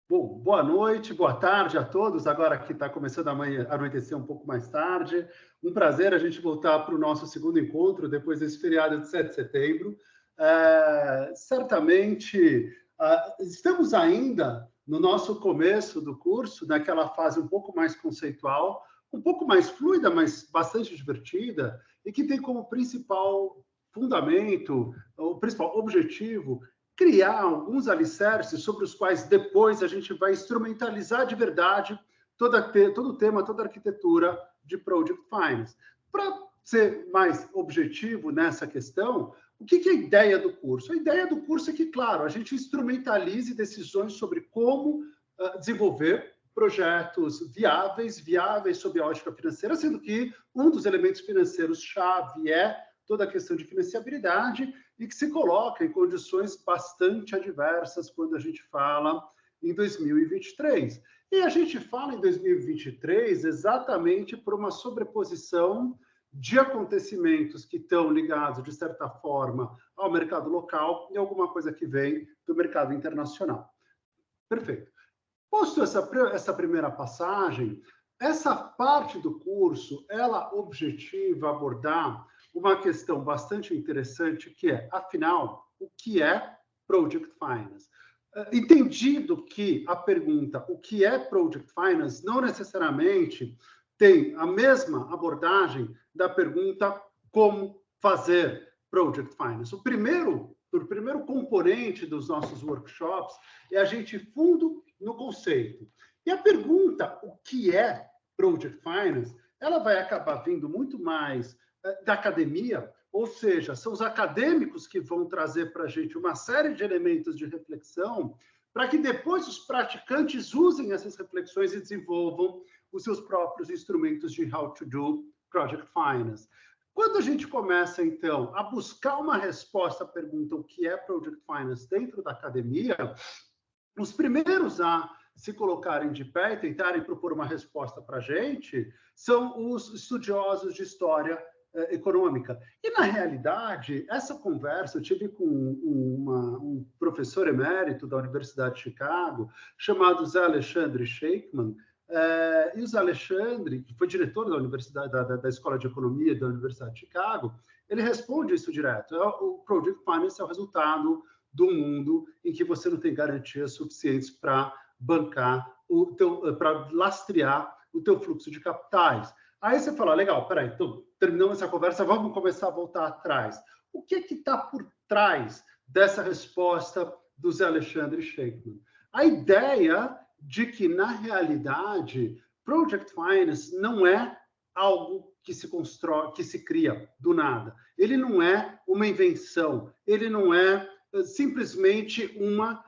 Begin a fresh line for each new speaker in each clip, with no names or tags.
Bom, boa noite, boa tarde a todos. Agora que está começando a anoitecer um pouco mais tarde. Um prazer a gente voltar para o nosso segundo encontro depois desse feriado de 7 de setembro. Certamente, estamos ainda no nosso começo do curso, naquela fase um pouco mais conceitual, um pouco mais fluida, mas bastante divertida, e que tem como principal fundamento, o principal objetivo, criar alguns alicerces sobre os quais depois a gente vai instrumentalizar de verdade todo o tema, toda a arquitetura de Project Finance. Para ser mais objetivo nessa questão, o que é a ideia do curso? A ideia do curso é que, claro, a gente instrumentalize decisões sobre como desenvolver projetos viáveis sob a ótica financeira, sendo que um dos elementos financeiros-chave é toda a questão de financiabilidade e que se coloca em condições bastante adversas quando a gente fala em 2023. E a gente fala em 2023 exatamente por uma sobreposição de acontecimentos que estão ligados, de certa forma, ao mercado local e alguma coisa que vem do mercado internacional. Perfeito. Posto essa primeira passagem, essa parte do curso, ela objetiva abordar uma questão bastante interessante, que é, afinal, o que é Project Finance? Entendido que a pergunta, o que é Project Finance, não necessariamente tem a mesma abordagem da pergunta como fazer Project Finance. O primeiro componente dos nossos workshops é a gente fundo no conceito. E a pergunta, o que é Project Finance, ela vai acabar vindo muito mais da academia, ou seja, são os acadêmicos que vão trazer para a gente uma série de elementos de reflexão para que depois os praticantes usem essas reflexões e desenvolvam os seus próprios instrumentos de how to do Project Finance. Quando a gente começa, então, a buscar uma resposta à pergunta o que é Project Finance dentro da academia, os primeiros a se colocarem de pé e tentarem propor uma resposta para a gente são os estudiosos de história econômica. E, na realidade, essa conversa eu tive com um professor emérito da Universidade de Chicago, chamado Zé Alexandre Sheikman, e o Zé Alexandre, que foi diretor da Universidade da Escola de Economia da Universidade de Chicago, ele responde isso direto. O Project Finance é o resultado do mundo em que você não tem garantias suficientes para bancar para lastrear o teu fluxo de capitais. Aí você fala, legal, peraí, então, terminamos essa conversa, vamos começar a voltar atrás. O que está por trás dessa resposta do Zé Alexandre Sheikman? A ideia de que, na realidade, Project Finance não é algo que se constrói, que se cria do nada. Ele não é uma invenção, ele não é simplesmente uma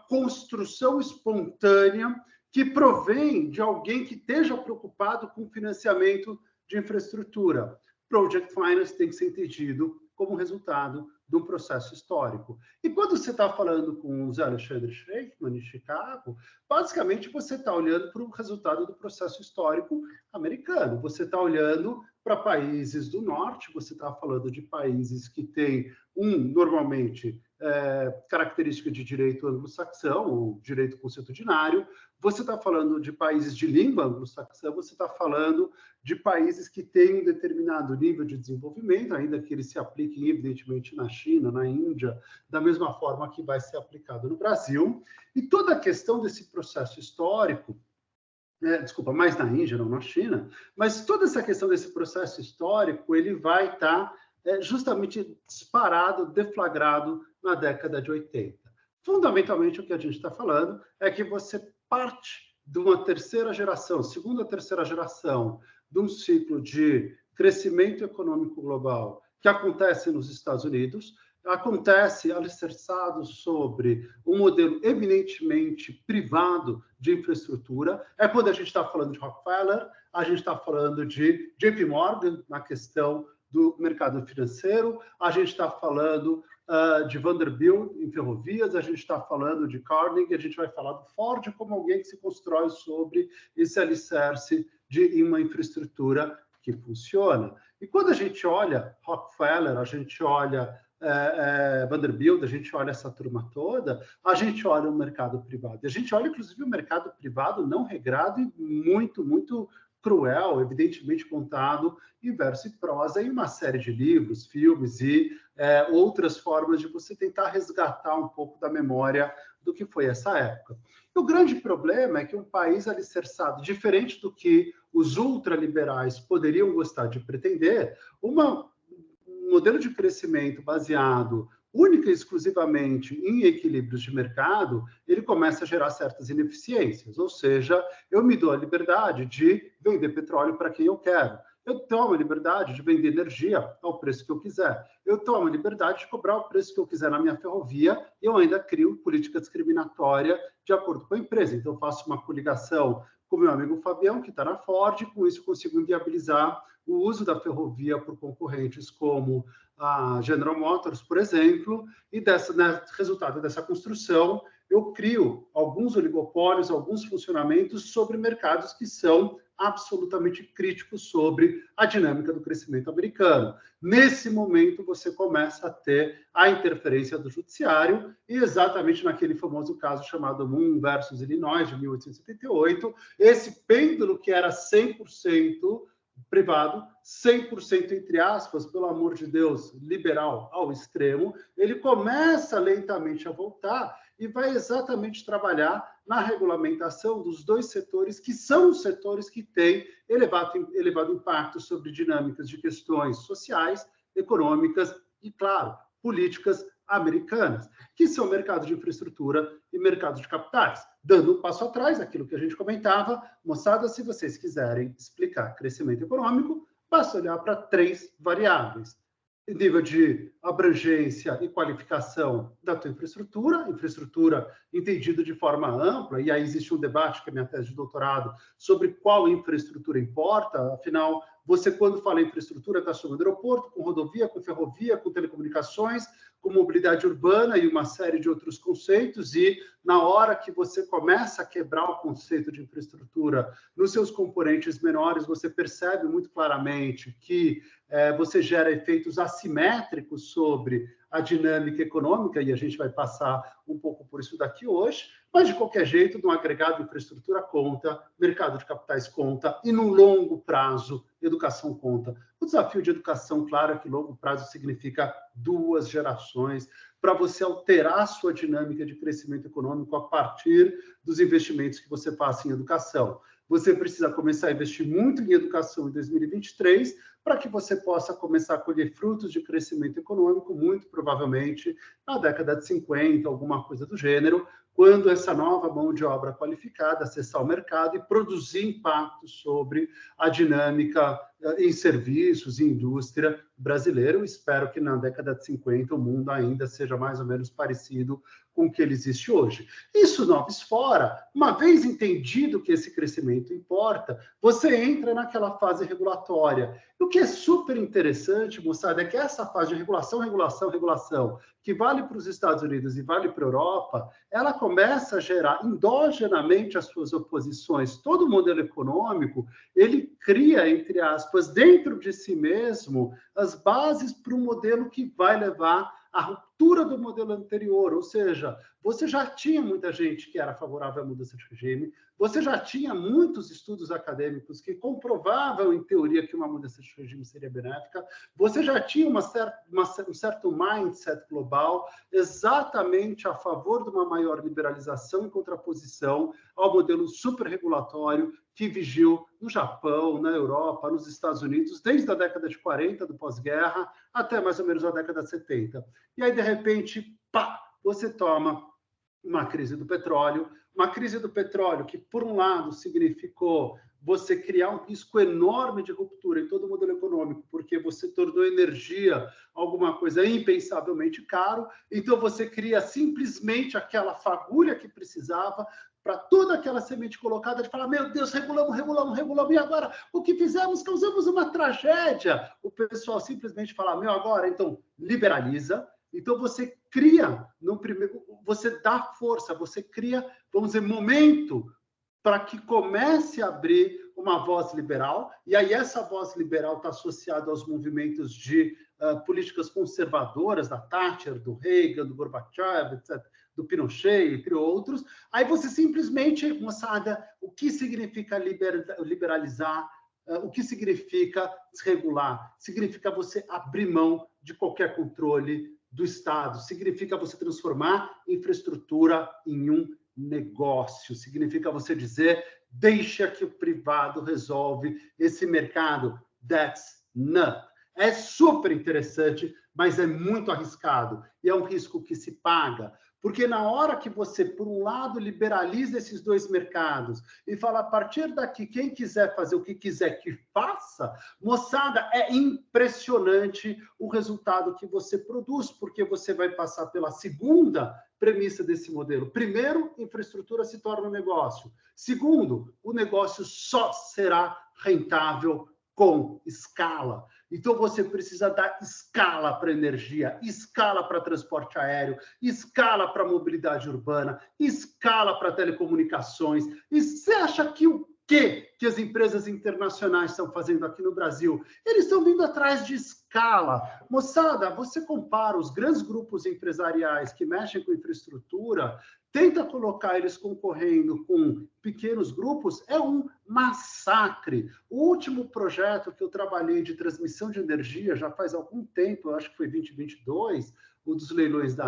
construção espontânea que provém de alguém que esteja preocupado com financiamento de infraestrutura. Project Finance tem que ser entendido como resultado de um processo histórico. E quando você está falando com o Zé Alexandre Sheikman, em Chicago, basicamente você está olhando para o resultado do processo histórico americano. Você está olhando para países do norte, você está falando de países que têm, normalmente, característica de direito anglo-saxão, ou direito consuetudinário, você está falando de países de língua anglo-saxã, você está falando de países que têm um determinado nível de desenvolvimento, ainda que eles se apliquem, evidentemente, na China, na Índia, da mesma forma que vai ser aplicado no Brasil. E toda a questão desse processo histórico, mais na Índia, não na China, mas toda essa questão desse processo histórico, ele vai estar justamente disparado, deflagrado na década de 80. Fundamentalmente, o que a gente está falando é que você parte de uma terceira geração, segunda, terceira geração, de um ciclo de crescimento econômico global que acontece nos Estados Unidos, acontece alicerçado sobre um modelo eminentemente privado de infraestrutura. É quando a gente está falando de Rockefeller, a gente está falando de JP Morgan na questão do mercado financeiro, a gente está falando de Vanderbilt em ferrovias, a gente está falando de Carnegie, a gente vai falar do Ford como alguém que se constrói sobre esse alicerce de uma infraestrutura que funciona. E quando a gente olha Rockefeller, a gente olha Vanderbilt, a gente olha essa turma toda, a gente olha o mercado privado. E a gente olha, inclusive, o mercado privado não regrado e muito, muito cruel, evidentemente contado em verso e prosa, em uma série de livros, filmes e outras formas de você tentar resgatar um pouco da memória do que foi essa época. E o grande problema é que um país alicerçado, diferente do que os ultraliberais poderiam gostar de pretender, um modelo de crescimento baseado única e exclusivamente em equilíbrios de mercado, ele começa a gerar certas ineficiências, ou seja, eu me dou a liberdade de vender petróleo para quem eu quero. Eu tomo a liberdade de vender energia ao preço que eu quiser. Eu tomo a liberdade de cobrar o preço que eu quiser na minha ferrovia e eu ainda crio política discriminatória de acordo com a empresa. Então, eu faço uma coligação com o meu amigo Fabião, que está na Ford, e com isso eu consigo inviabilizar o uso da ferrovia por concorrentes como a General Motors, por exemplo, e resultado dessa construção, eu crio alguns oligopólios, alguns funcionamentos sobre mercados que são absolutamente críticos sobre a dinâmica do crescimento americano. Nesse momento, você começa a ter a interferência do judiciário, e exatamente naquele famoso caso chamado Moon versus Illinois, de 1878, esse pêndulo que era 100% privado, 100% entre aspas, pelo amor de Deus, liberal ao extremo, ele começa lentamente a voltar e vai exatamente trabalhar na regulamentação dos dois setores, que são os setores que têm elevado impacto sobre dinâmicas de questões sociais, econômicas e, claro, políticas americanas, que são mercado de infraestrutura e mercado de capitais. Dando um passo atrás, aquilo que a gente comentava, moçada, se vocês quiserem explicar crescimento econômico, basta olhar para 3 variáveis: nível de abrangência e qualificação da tua infraestrutura entendida de forma ampla, e aí existe um debate, que é a minha tese de doutorado, sobre qual infraestrutura importa. Afinal, você, quando fala em infraestrutura, está somando aeroporto, com rodovia, com ferrovia, com telecomunicações, com mobilidade urbana e uma série de outros conceitos, e na hora que você começa a quebrar o conceito de infraestrutura nos seus componentes menores, você percebe muito claramente que você gera efeitos assimétricos sobre a dinâmica econômica, e a gente vai passar um pouco por isso daqui hoje, mas, de qualquer jeito, no agregado, infraestrutura conta, mercado de capitais conta, e no longo prazo, educação conta. O desafio de educação, claro, é que longo prazo significa 2 gerações, para você alterar a sua dinâmica de crescimento econômico a partir dos investimentos que você faça em educação. Você precisa começar a investir muito em educação em 2023 para que você possa começar a colher frutos de crescimento econômico, muito provavelmente na década de 50, alguma coisa do gênero, quando essa nova mão de obra qualificada acessar o mercado e produzir impacto sobre a dinâmica em serviços e indústria brasileira. Eu espero que na década de 50 o mundo ainda seja mais ou menos parecido com o que ele existe hoje. Isso, noves fora, uma vez entendido que esse crescimento importa, você entra naquela fase regulatória. E o que é super interessante, moçada, é que essa fase de regulação, que vale para os Estados Unidos e vale para a Europa, ela começa a gerar endogenamente as suas oposições. Todo o modelo econômico, ele cria, entre aspas, dentro de si mesmo, as bases para um modelo que vai levar à ruptura do modelo anterior, ou seja, você já tinha muita gente que era favorável à mudança de regime, você já tinha muitos estudos acadêmicos que comprovavam, em teoria, que uma mudança de regime seria benéfica, você já tinha um certo mindset global exatamente a favor de uma maior liberalização em contraposição ao modelo superregulatório que vigiu no Japão, na Europa, nos Estados Unidos, desde a década de 40, do pós-guerra, até mais ou menos a década de 70. E aí, de repente, pá, você toma uma crise do petróleo que, por um lado, significou você criar um risco enorme de ruptura em todo o modelo econômico, porque você tornou energia alguma coisa impensavelmente caro, então você cria simplesmente aquela fagulha que precisava para toda aquela semente colocada de falar, meu Deus, regulamos, e agora o que fizemos? Causamos uma tragédia. O pessoal simplesmente fala, meu, agora, então, liberaliza. Então, você cria, você dá força, você cria, vamos dizer, momento para que comece a abrir uma voz liberal, e aí essa voz liberal está associada aos movimentos de políticas conservadoras da Thatcher, do Reagan, do Gorbachev, etc., do Pinochet, entre outros. Aí você simplesmente, moçada, o que significa liberalizar? O que significa desregular? Significa você abrir mão de qualquer controle do Estado, significa você transformar infraestrutura em um negócio, significa você dizer, deixa que o privado resolve esse mercado. That's not. É super interessante, mas é muito arriscado. E é um risco que se paga. Porque na hora que você, por um lado, liberaliza esses dois mercados e fala, a partir daqui, quem quiser fazer o que quiser que faça, moçada, é impressionante o resultado que você produz, porque você vai passar pela segunda premissa desse modelo. Primeiro, infraestrutura se torna um negócio. Segundo, o negócio só será rentável com escala. Então, você precisa dar escala para energia, escala para transporte aéreo, escala para mobilidade urbana, escala para telecomunicações. E você acha que o quê que as empresas internacionais estão fazendo aqui no Brasil? Eles estão vindo atrás de escala. Moçada, você compara os grandes grupos empresariais que mexem com infraestrutura, tenta colocar eles concorrendo com pequenos grupos, é um massacre. O último projeto que eu trabalhei de transmissão de energia, já faz algum tempo, eu acho que foi 2022, um dos leilões da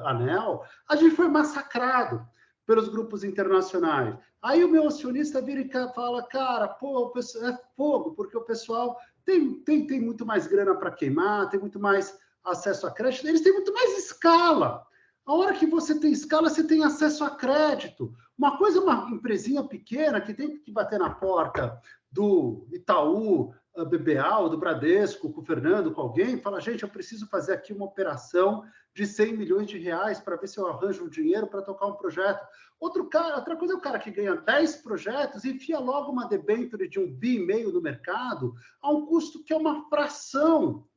ANEEL, a gente foi massacrado pelos grupos internacionais. Aí o meu acionista vira e fala, cara, pô, é fogo, porque o pessoal tem muito mais grana para queimar, tem muito mais acesso a crédito, eles têm muito mais escala. A hora que você tem escala, você tem acesso a crédito. Uma coisa, uma empresinha pequena que tem que bater na porta do Itaú, BBA, ou do Bradesco, com o Fernando, com alguém, fala, gente, eu preciso fazer aqui uma operação de 100 milhões de reais para ver se eu arranjo um dinheiro para tocar um projeto. Outra coisa é o cara que ganha 10 projetos e enfia logo uma debênture de 1,5 bi no mercado a um custo que é uma fração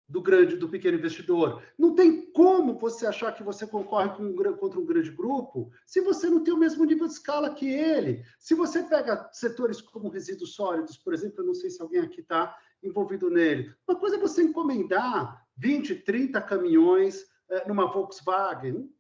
do pequeno investidor. Não tem como você achar que você concorre contra um grande grupo se você não tem o mesmo nível de escala que ele. Se você pega setores como resíduos sólidos, por exemplo, eu não sei se alguém aqui está envolvido nele. Uma coisa é você encomendar 20, 30 caminhões numa Volkswagen.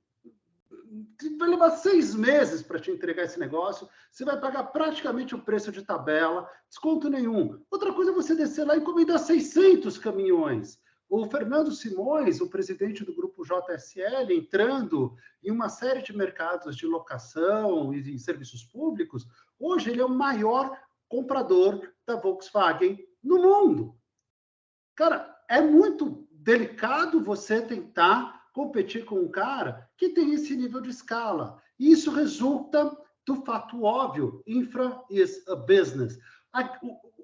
Vai levar 6 meses para te entregar esse negócio, você vai pagar praticamente o preço de tabela, desconto nenhum. Outra coisa é você descer lá e encomendar 600 caminhões. O Fernando Simões, o presidente do grupo JSL, entrando em uma série de mercados de locação e serviços públicos, hoje ele é o maior comprador da Volkswagen no mundo. Cara, é muito delicado você tentar competir com um cara que tem esse nível de escala. E isso resulta do fato óbvio, infra is a business.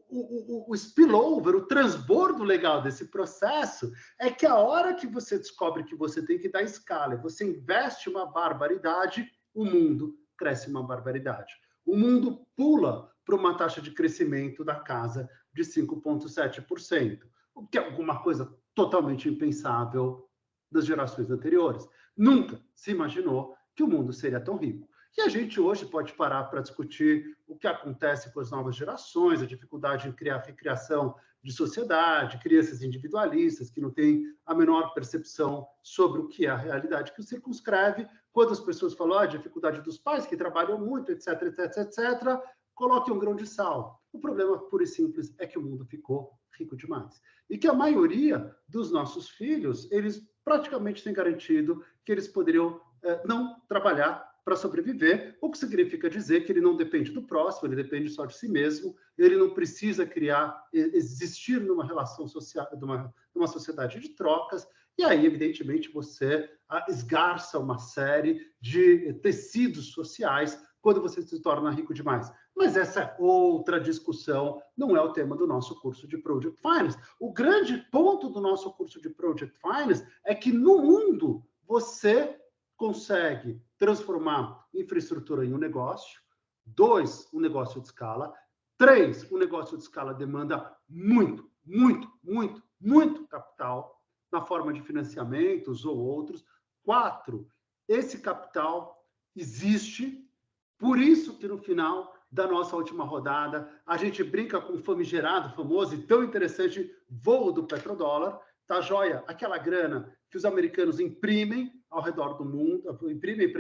O spillover, o transbordo legal desse processo é que a hora que você descobre que você tem que dar escala e você investe uma barbaridade, o mundo cresce uma barbaridade. O mundo pula para uma taxa de crescimento da casa de 5,7%, o que é alguma coisa totalmente impensável das gerações anteriores. Nunca se imaginou que o mundo seria tão rico. E a gente hoje pode parar para discutir o que acontece com as novas gerações, a dificuldade em criar recriação de sociedade, crianças individualistas que não têm a menor percepção sobre o que é a realidade que o circunscreve. Quando as pessoas falam a dificuldade dos pais que trabalham muito, etc, etc, etc, coloque um grão de sal. O problema, puro e simples, é que o mundo ficou rico demais. E que a maioria dos nossos filhos, eles praticamente têm garantido que eles poderiam não trabalhar para sobreviver, o que significa dizer que ele não depende do próximo, ele depende só de si mesmo, ele não precisa existir numa relação social, numa sociedade de trocas, e aí, evidentemente, você esgarça uma série de tecidos sociais quando você se torna rico demais. Mas essa é outra discussão, não é o tema do nosso curso de Project Finance. O grande ponto do nosso curso de Project Finance é que no mundo você consegue transformar infraestrutura em um negócio. 2, um negócio de escala. 3, um negócio de escala demanda muito, muito, muito, muito capital na forma de financiamentos ou outros. 4, esse capital existe, por isso que no final da nossa última rodada, a gente brinca com o famigerado, famoso e tão interessante voo do petrodólar, tá joia? Aquela grana que os americanos imprimem ao redor do mundo, imprimem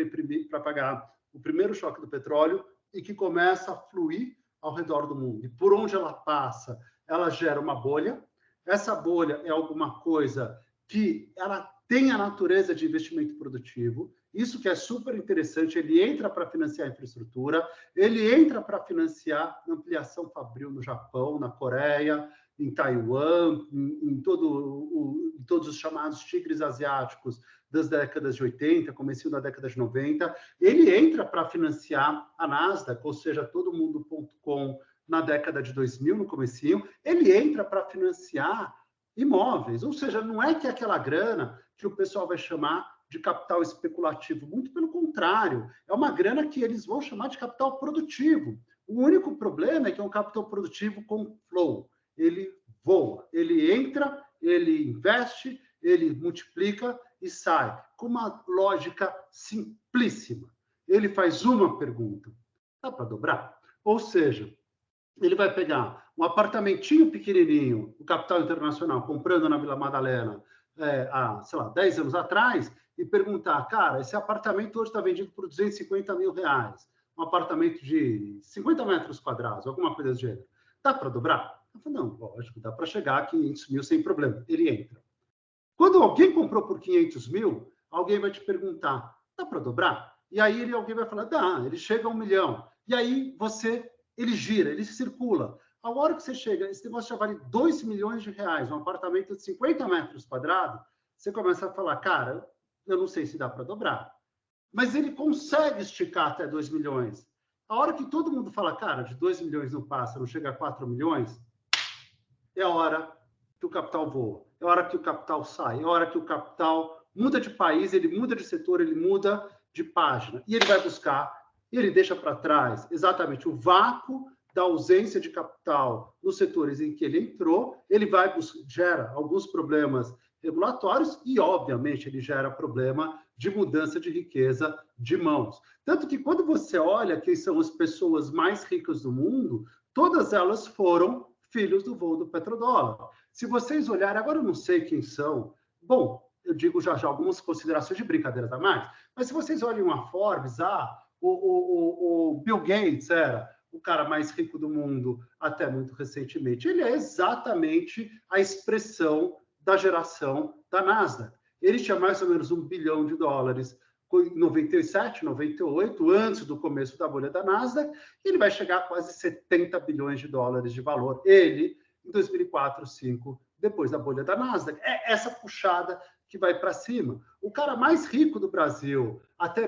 para pagar o primeiro choque do petróleo e que começa a fluir ao redor do mundo. E por onde ela passa, ela gera uma bolha. Essa bolha é alguma coisa que ela tem a natureza de investimento produtivo. Isso que é super interessante, ele entra para financiar a infraestrutura, ele entra para financiar ampliação fabril no Japão, na Coreia, em Taiwan, em todos os chamados tigres asiáticos das décadas de 80, comecinho da década de 90. Ele entra para financiar a Nasdaq, ou seja, todomundo.com na década de 2000, no comecinho. Ele entra para financiar imóveis, ou seja, não é que é aquela grana que o pessoal vai chamar de capital especulativo, muito pelo contrário, é uma grana que eles vão chamar de capital produtivo. O único problema é que é um capital produtivo com flow, ele voa, ele entra, ele investe, ele multiplica e sai, com uma lógica simplíssima. Ele faz uma pergunta, dá para dobrar? Ou seja, ele vai pegar um apartamentinho pequenininho, o capital internacional, comprando na Vila Madalena, há, sei lá, 10 anos atrás, e perguntar, cara, esse apartamento hoje está vendido por R$250 mil. Um apartamento de 50 metros quadrados, alguma coisa do gênero. Dá para dobrar? Eu falei, não, lógico, dá para chegar a 500 mil sem problema. Ele entra. Quando alguém comprou por 500 mil, alguém vai te perguntar, dá para dobrar? E aí alguém vai falar, dá, ele chega a 1 milhão. E aí ele gira, ele circula. A hora que você chega, esse negócio já vale 2 milhões de reais, um apartamento de 50 metros quadrados, você começa a falar, cara, eu não sei se dá para dobrar. Mas ele consegue esticar até 2 milhões. A hora que todo mundo fala, cara, de 2 milhões não passa, não chega a 4 milhões, é a hora que o capital voa, é a hora que o capital sai, é a hora que o capital muda de país, ele muda de setor, ele muda de página. E ele vai buscar, e ele deixa para trás exatamente o vácuo da ausência de capital nos setores em que ele entrou, ele gera alguns problemas regulatórios e, obviamente, ele gera problema de mudança de riqueza de mãos. Tanto que, quando você olha quem são as pessoas mais ricas do mundo, todas elas foram filhos do voo do petrodólar. Se vocês olharem, agora eu não sei quem são, bom, eu digo já algumas considerações de brincadeiras a mais, mas se vocês olham a Forbes, o Bill Gates era o cara mais rico do mundo até muito recentemente. Ele é exatamente a expressão da geração da Nasdaq. Ele tinha mais ou menos $1 bilhão em 97, 98, antes do começo da bolha da Nasdaq, e ele vai chegar a quase $70 bilhões de valor. Ele, em 2004, 2005, depois da bolha da Nasdaq. É essa puxada que vai para cima. O cara mais rico do Brasil, até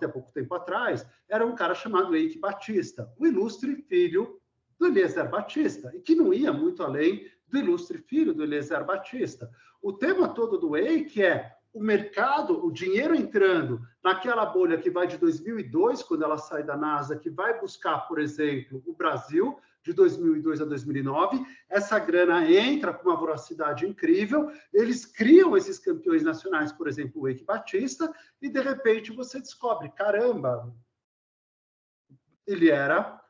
pouco tempo atrás, era um cara chamado Eike Batista, o ilustre filho do Eliezer Batista, e que não ia muito além do ilustre filho do Eliezer Batista. O tema todo do Eike é o mercado, o dinheiro entrando naquela bolha que vai de 2002, quando ela sai da Nasdaq, que vai buscar, por exemplo, o Brasil, de 2002 a 2009, essa grana entra com uma voracidade incrível, eles criam esses campeões nacionais, por exemplo, o Eike Batista, e de repente você descobre, caramba, ele era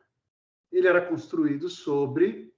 construído sobre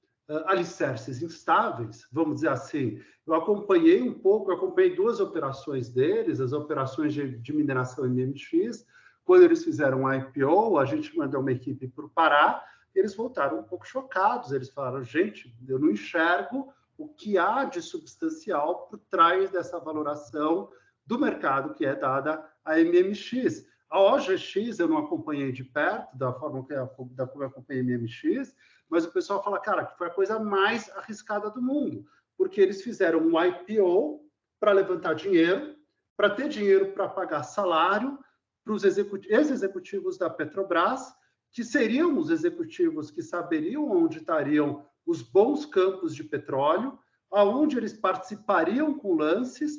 alicerces instáveis, vamos dizer assim. Eu acompanhei duas operações deles, as operações de mineração MMX. Quando eles fizeram um IPO, a gente mandou uma equipe para o Pará, e eles voltaram um pouco chocados. Eles falaram, gente, eu não enxergo o que há de substancial por trás dessa valoração do mercado que é dada a MMX. A OGX eu não acompanhei de perto, da forma como eu acompanhei a MMX, mas o pessoal fala, cara, que foi a coisa mais arriscada do mundo, porque eles fizeram um IPO para levantar dinheiro, para ter dinheiro para pagar salário para os ex-executivos da Petrobras, que seriam os executivos que saberiam onde estariam os bons campos de petróleo, aonde eles participariam com lances,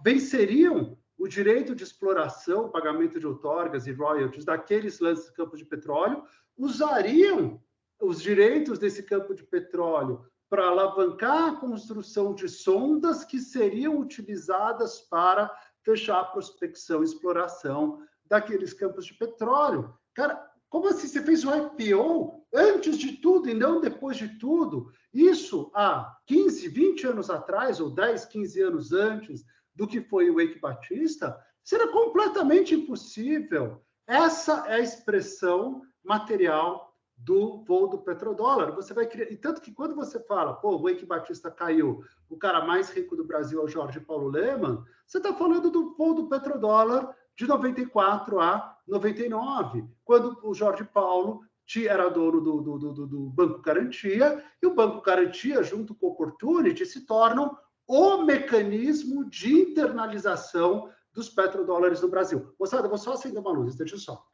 venceriam o direito de exploração, pagamento de outorgas e royalties daqueles lances de campos de petróleo, usariam os direitos desse campo de petróleo para alavancar a construção de sondas que seriam utilizadas para fechar a prospecção e exploração daqueles campos de petróleo. Cara, como assim? Você fez o IPO antes de tudo e não depois de tudo? Isso há 15, 20 anos atrás, ou 10, 15 anos antes do que foi o Eike Batista, seria completamente impossível. Essa é a expressão material do voo do petrodólar. Você vai criar... E tanto que quando você fala, pô, o Eike Batista caiu, o cara mais rico do Brasil é o Jorge Paulo Lemann, você está falando do voo do petrodólar de 94 a 99, quando o Jorge Paulo era dono do Banco Garantia, e o Banco Garantia, junto com o Opportunity, se tornam o mecanismo de internalização dos petrodólares no Brasil. Moçada, eu vou só acender uma luz, deixa eu só.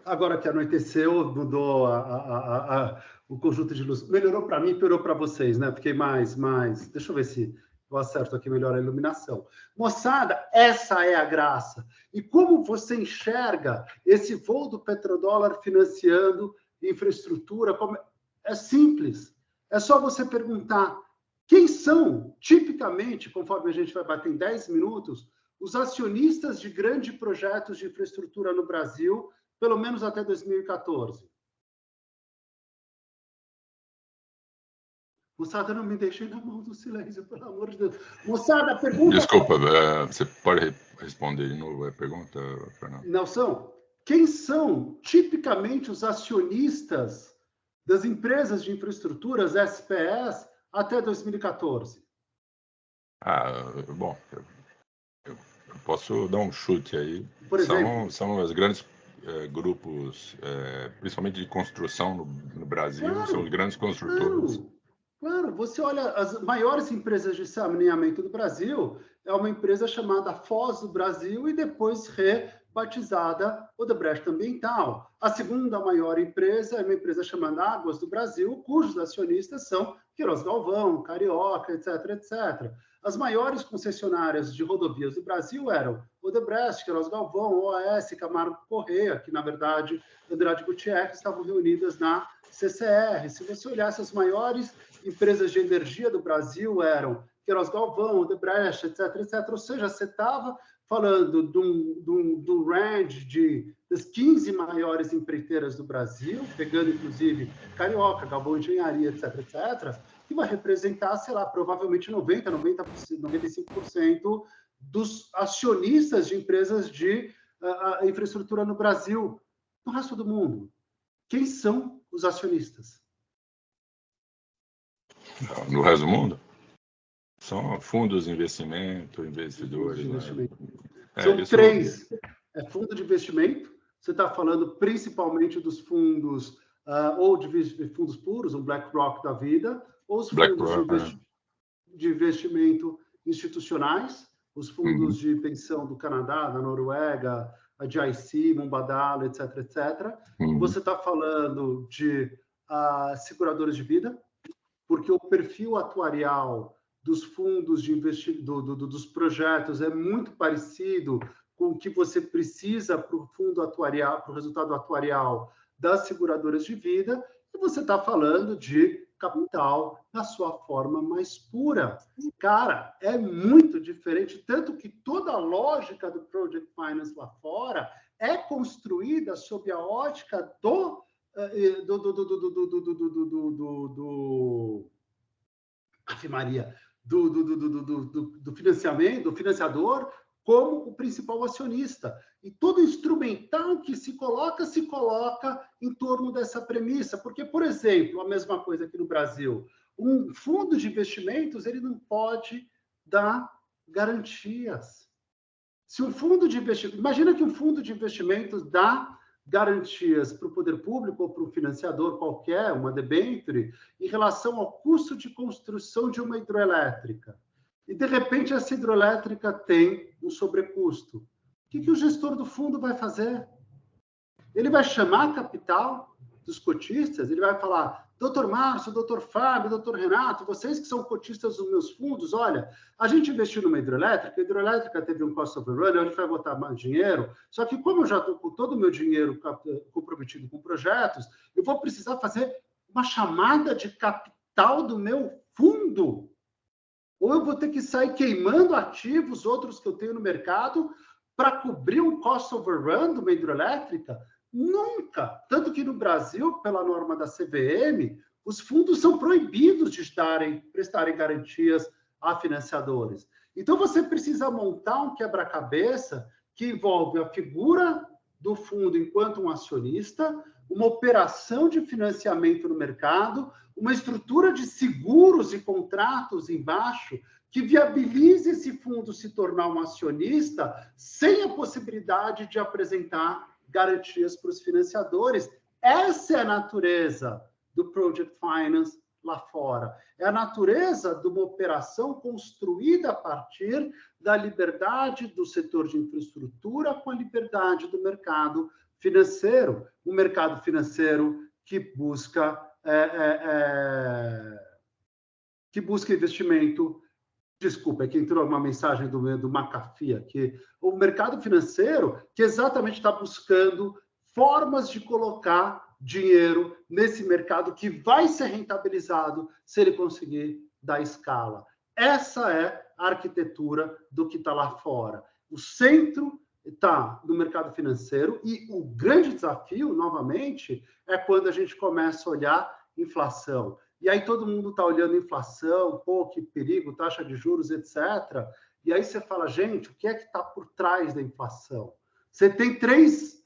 Agora que anoiteceu, mudou o conjunto de luz. Melhorou para mim, piorou para vocês, né? Fiquei mais... Deixa eu ver se eu acerto aqui melhor a iluminação. Moçada, essa é a graça. E como você enxerga esse voo do petrodólar financiando infraestrutura? É simples. É só você perguntar quem são, tipicamente, conforme a gente vai bater em 10 minutos, os acionistas de grandes projetos de infraestrutura no Brasil, pelo menos até 2014. Moçada, não me deixem na mão do silêncio, pelo amor de Deus. Moçada, a pergunta...
Desculpa, você pode responder de novo a pergunta, Fernando?
Nelson, quem são tipicamente os acionistas das empresas de infraestruturas SPS até 2014?
Bom, eu posso dar um chute aí.
Por exemplo,
são os grandes grupos, principalmente de construção no Brasil,
claro,
são os grandes construtores.
Claro, você olha as maiores empresas de saneamento do Brasil, é uma empresa chamada Foz do Brasil e depois rebatizada Odebrecht Ambiental. A segunda maior empresa é uma empresa chamada Águas do Brasil, cujos acionistas são Queiroz Galvão, Carioca, etc, etc. As maiores concessionárias de rodovias do Brasil eram Odebrecht, Queiroz Galvão, OAS, Camargo Corrêa, que, na verdade, Andrade Gutierrez estavam reunidas na CCR. Se você olhasse as maiores empresas de energia do Brasil eram Queiroz Galvão, Odebrecht, etc, etc. Ou seja, você estava falando do range das 15 maiores empreiteiras do Brasil, pegando, inclusive, Carioca, Galvão Engenharia, etc, etc, que vai representar, sei lá, provavelmente 95% dos acionistas de empresas de infraestrutura no Brasil. No resto do mundo, quem são os acionistas?
No resto do mundo? São fundos de investimento, investidores.
São três. É fundo de investimento. Você está falando principalmente dos fundos, ou de fundos puros, um BlackRock da vida, ou os fundos de investimento institucionais, os fundos de pensão do Canadá, da Noruega, a GIC, Mubadala, etc, etc. Você está falando de seguradoras de vida, porque o perfil atuarial dos fundos de investimento, dos projetos é muito parecido com o que você precisa para o fundo atuarial, para o resultado atuarial das seguradoras de vida, e você está falando de capital na sua forma mais pura. Cara, é muito diferente, tanto que toda a lógica do Project Finance lá fora é construída sob a ótica do financiamento, do financiador, como o principal acionista. E todo instrumental que se coloca em torno dessa premissa. Porque, por exemplo, a mesma coisa aqui no Brasil, um fundo de investimentos ele não pode dar garantias. Se um fundo de investimento... Imagina que um fundo de investimentos dá garantias para o poder público ou para um financiador qualquer, uma debênture, em relação ao custo de construção de uma hidroelétrica. E, de repente, essa hidroelétrica tem um sobrecusto. O que o gestor do fundo vai fazer? Ele vai chamar capital dos cotistas, ele vai falar, doutor Márcio, doutor Fábio, doutor Renato, vocês que são cotistas dos meus fundos, olha, a gente investiu numa hidrelétrica, a hidrelétrica teve um cost overrun, a gente vai botar mais dinheiro, só que como eu já estou com todo o meu dinheiro comprometido com projetos, eu vou precisar fazer uma chamada de capital do meu fundo. ou eu vou ter que sair queimando ativos, outros que eu tenho no mercado, para cobrir um cost overrun de uma hidrelétrica? Nunca! Tanto que no Brasil, pela norma da CVM, os fundos são proibidos de prestarem garantias a financiadores. Então, você precisa montar um quebra-cabeça que envolve a figura do fundo enquanto um acionista, uma operação de financiamento no mercado, uma estrutura de seguros e contratos embaixo que viabilize esse fundo se tornar um acionista sem a possibilidade de apresentar garantias para os financiadores. Essa é a natureza do Project Finance lá fora. É a natureza de uma operação construída a partir da liberdade do setor de infraestrutura com a liberdade do mercado financeiro. Um mercado financeiro que busca investimento. Desculpa, é que entrou uma mensagem do McAfee aqui. O mercado financeiro que exatamente está buscando formas de colocar dinheiro nesse mercado que vai ser rentabilizado se ele conseguir dar escala. Essa é a arquitetura do que está lá fora. O centro está no mercado financeiro e o grande desafio, novamente, é quando a gente começa a olhar inflação. E aí todo mundo está olhando inflação, pô, que perigo, taxa de juros, etc. E aí você fala, gente, o que é que está por trás da inflação? Você tem dois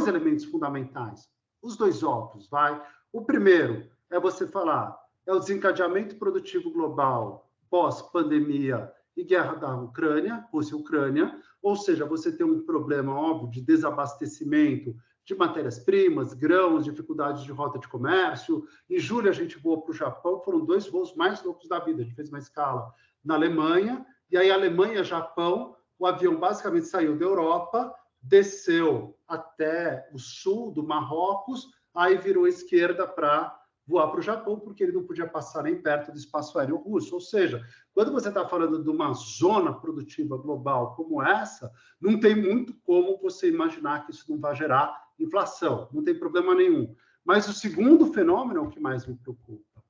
elementos fundamentais. Os dois óbvios, vai. O primeiro é você falar, é o desencadeamento produtivo global pós-pandemia e guerra da Ucrânia, Rússia-Ucrânia, ou seja, você tem um problema óbvio de desabastecimento de matérias-primas, grãos, dificuldades de rota de comércio. Em julho, a gente voou para o Japão, foram 2 voos mais loucos da vida. A gente fez uma escala na Alemanha, e aí Alemanha-Japão, o avião basicamente saiu da Europa, desceu até o sul do Marrocos, aí virou à esquerda para voar para o Japão, porque ele não podia passar nem perto do espaço aéreo russo. Ou seja, quando você está falando de uma zona produtiva global como essa, não tem muito como você imaginar que isso não vai gerar inflação, não tem problema nenhum. Mas o segundo fenômeno é o que mais me preocupa,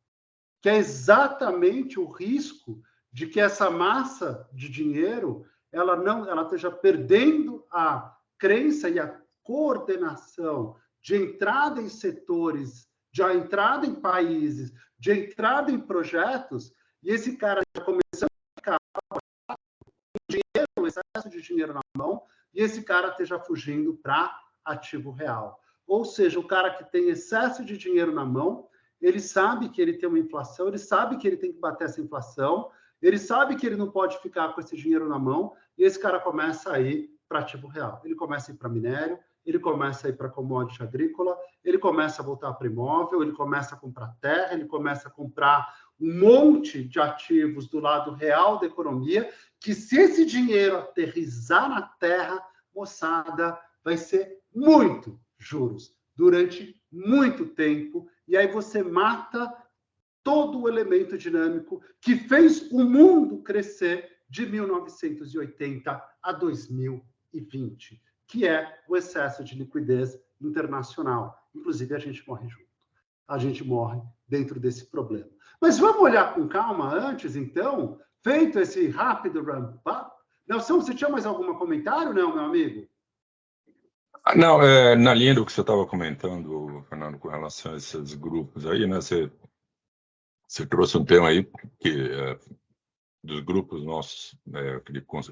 que é exatamente o risco de que essa massa de dinheiro ela esteja perdendo a crença e a coordenação de entrada em setores, de entrada em países, de entrada em projetos, e esse cara já começando a ficar com dinheiro, um excesso de dinheiro na mão, e esse cara esteja fugindo para ativo real. Ou seja, o cara que tem excesso de dinheiro na mão, ele sabe que ele tem uma inflação, ele sabe que ele tem que bater essa inflação, ele sabe que ele não pode ficar com esse dinheiro na mão, e esse cara começa a ir para ativo real. Ele começa a ir para minério, ele começa a ir para commodity agrícola, ele começa a voltar para imóvel, ele começa a comprar terra, ele começa a comprar um monte de ativos do lado real da economia, que se esse dinheiro aterrissar na terra, moçada, vai ser muito juros durante muito tempo, e aí você mata todo o elemento dinâmico que fez o mundo crescer de 1980 a 2020, que é o excesso de liquidez internacional. Inclusive, a gente morre junto. A gente morre dentro desse problema. Mas vamos olhar com calma antes, então, feito esse rápido ramp-up. Nelson, você tinha mais algum comentário, não, meu amigo?
Não, na linha do que você estava comentando, Fernando, com relação a esses grupos aí, né? Você trouxe um tema aí que dos grupos nossos,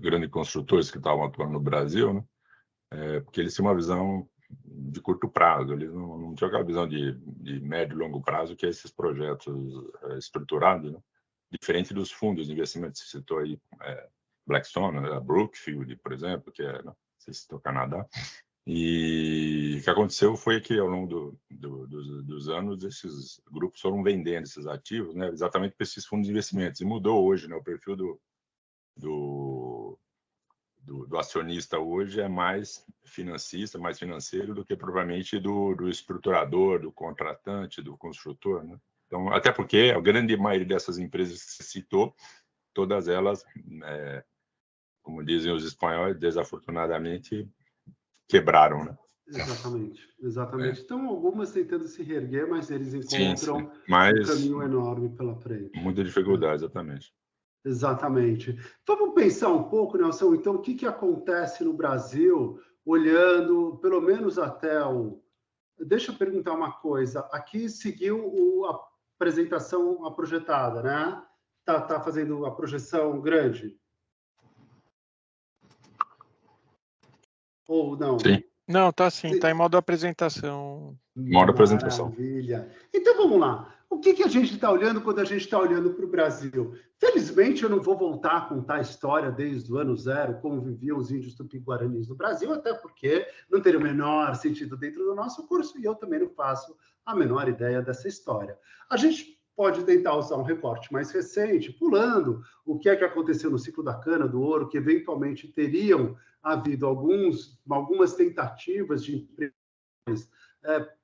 grandes construtores que estavam atuando no Brasil, né? Porque eles tinham uma visão de curto prazo, eles não tinham aquela visão de médio e longo prazo, que é esses projetos estruturados, né? Diferente dos fundos de investimento, você citou aí Blackstone, a Brookfield, por exemplo, que é, você citou Canadá. E o que aconteceu foi que, ao longo dos anos, esses grupos foram vendendo esses ativos, né, exatamente para esses fundos de investimentos. E mudou hoje, né, o perfil do acionista hoje é mais financista, mais financeiro do que provavelmente do estruturador, do contratante, do construtor, né? Então, até porque a grande maioria dessas empresas que você citou, todas elas, como dizem os espanhóis, desafortunadamente, quebraram, né?
Exatamente. Então, algumas tentando se reerguer, mas eles encontram
sim. Mas
um caminho enorme pela frente.
muita dificuldade, exatamente.
Exatamente. Vamos pensar um pouco, Nelson, então, o que acontece no Brasil, olhando pelo menos até o... Deixa eu perguntar uma coisa. Aqui seguiu a apresentação, a projetada, né? Tá fazendo a projeção grande? Ou não?
Sim.
Não, tá sim, tá em modo apresentação.
Modo apresentação.
Maravilha. Então vamos lá. O que a gente está olhando quando a gente está olhando para o Brasil? Felizmente, eu não vou voltar a contar a história desde o ano zero, como viviam os índios tupi-guaranis no Brasil, até porque não teria o menor sentido dentro do nosso curso e eu também não faço a menor ideia dessa história. A gente pode tentar usar um recorte mais recente, pulando o que é que aconteceu no ciclo da cana, do ouro, que eventualmente teriam havido algumas tentativas de empresas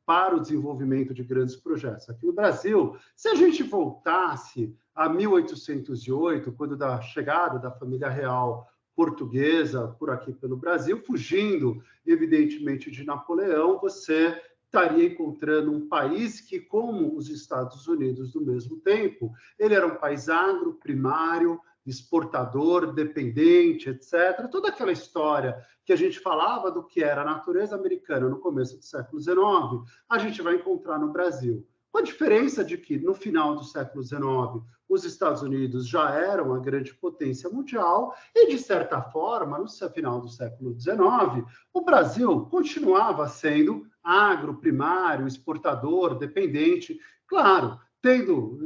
para o desenvolvimento de grandes projetos. Aqui no Brasil, se a gente voltasse a 1808, quando da chegada da família real portuguesa por aqui pelo Brasil, fugindo, evidentemente, de Napoleão, você estaria encontrando um país que, como os Estados Unidos do mesmo tempo, ele era um país agro, primário, exportador, dependente, etc. Toda aquela história que a gente falava do que era a natureza americana no começo do século XIX, a gente vai encontrar no Brasil. Com a diferença de que, no final do século XIX, os Estados Unidos já eram a grande potência mundial e, de certa forma, no final do século XIX, o Brasil continuava sendo agro, primário, exportador, dependente, claro, tendo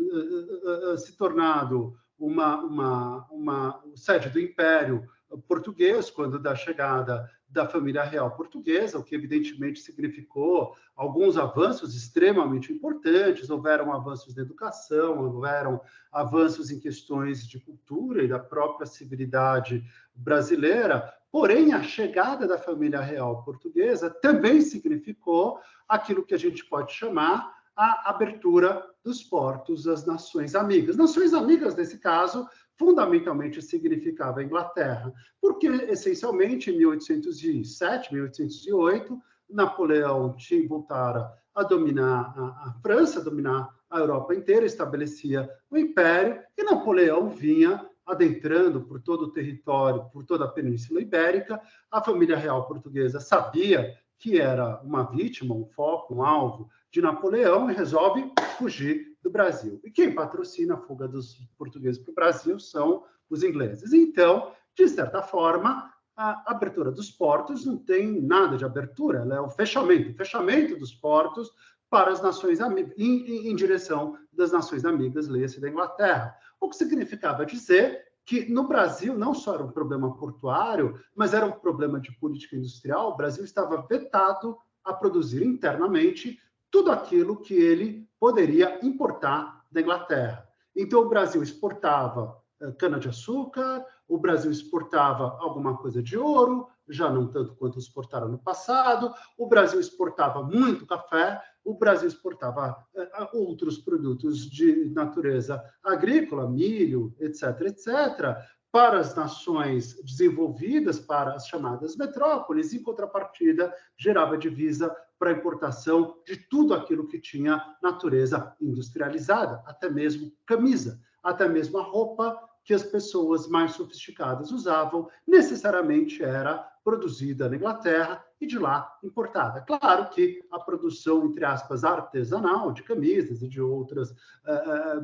se tornado uma sede do Império Português, quando da chegada da família real portuguesa, o que evidentemente significou alguns avanços extremamente importantes. Houveram avanços na educação, houveram avanços em questões de cultura e da própria civilidade brasileira, porém a chegada da família real portuguesa também significou aquilo que a gente pode chamar a abertura dos portos às nações amigas. Nações amigas, nesse caso, fundamentalmente significava a Inglaterra, porque, essencialmente, em 1807, 1808, Napoleão voltara a dominar a França, dominar a Europa inteira, estabelecia o Império, e Napoleão vinha adentrando por todo o território, por toda a Península Ibérica. A família real portuguesa sabia que era uma vítima, um foco, um alvo de Napoleão e resolve fugir do Brasil. E quem patrocina a fuga dos portugueses para o Brasil são os ingleses. Então, de certa forma, a abertura dos portos não tem nada de abertura, ela é o fechamento dos portos para as nações amigas, em direção das nações amigas, leia-se da Inglaterra. O que significava dizer que no Brasil não só era um problema portuário, mas era um problema de política industrial. O Brasil estava vetado a produzir internamente tudo aquilo que ele poderia importar da Inglaterra. Então, o Brasil exportava cana-de-açúcar, o Brasil exportava alguma coisa de ouro, já não tanto quanto exportaram no passado, o Brasil exportava muito café, o Brasil exportava outros produtos de natureza agrícola, milho, etc., etc., para as nações desenvolvidas, para as chamadas metrópoles, em contrapartida, gerava divisa para a importação de tudo aquilo que tinha natureza industrializada, até mesmo camisa, até mesmo a roupa que as pessoas mais sofisticadas usavam, necessariamente era produzida na Inglaterra e de lá importada. Claro que a produção, entre aspas, artesanal de camisas e de outros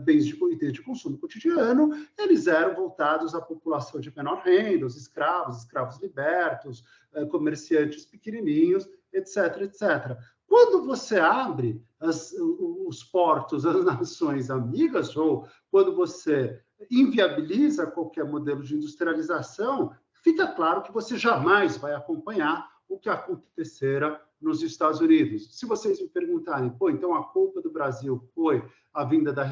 bens de itens de consumo cotidiano, eles eram voltados à população de menor renda, os escravos libertos, comerciantes pequenininhos, etc., etc. Quando você abre os portos às nações amigas, ou quando você inviabiliza qualquer modelo de industrialização, fica claro que você jamais vai acompanhar o que acontecera nos Estados Unidos. Se vocês me perguntarem, pô, então a culpa do Brasil foi a vinda da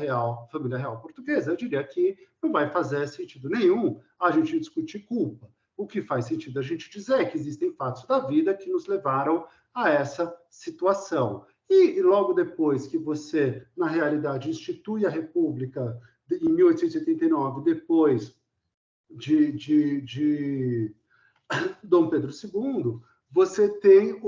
família real portuguesa, eu diria que não vai fazer sentido nenhum a gente discutir culpa. O que faz sentido a gente dizer é que existem fatos da vida que nos levaram a essa situação. E logo depois que você, na realidade, institui a República em 1889, depois de Dom Pedro II, você tem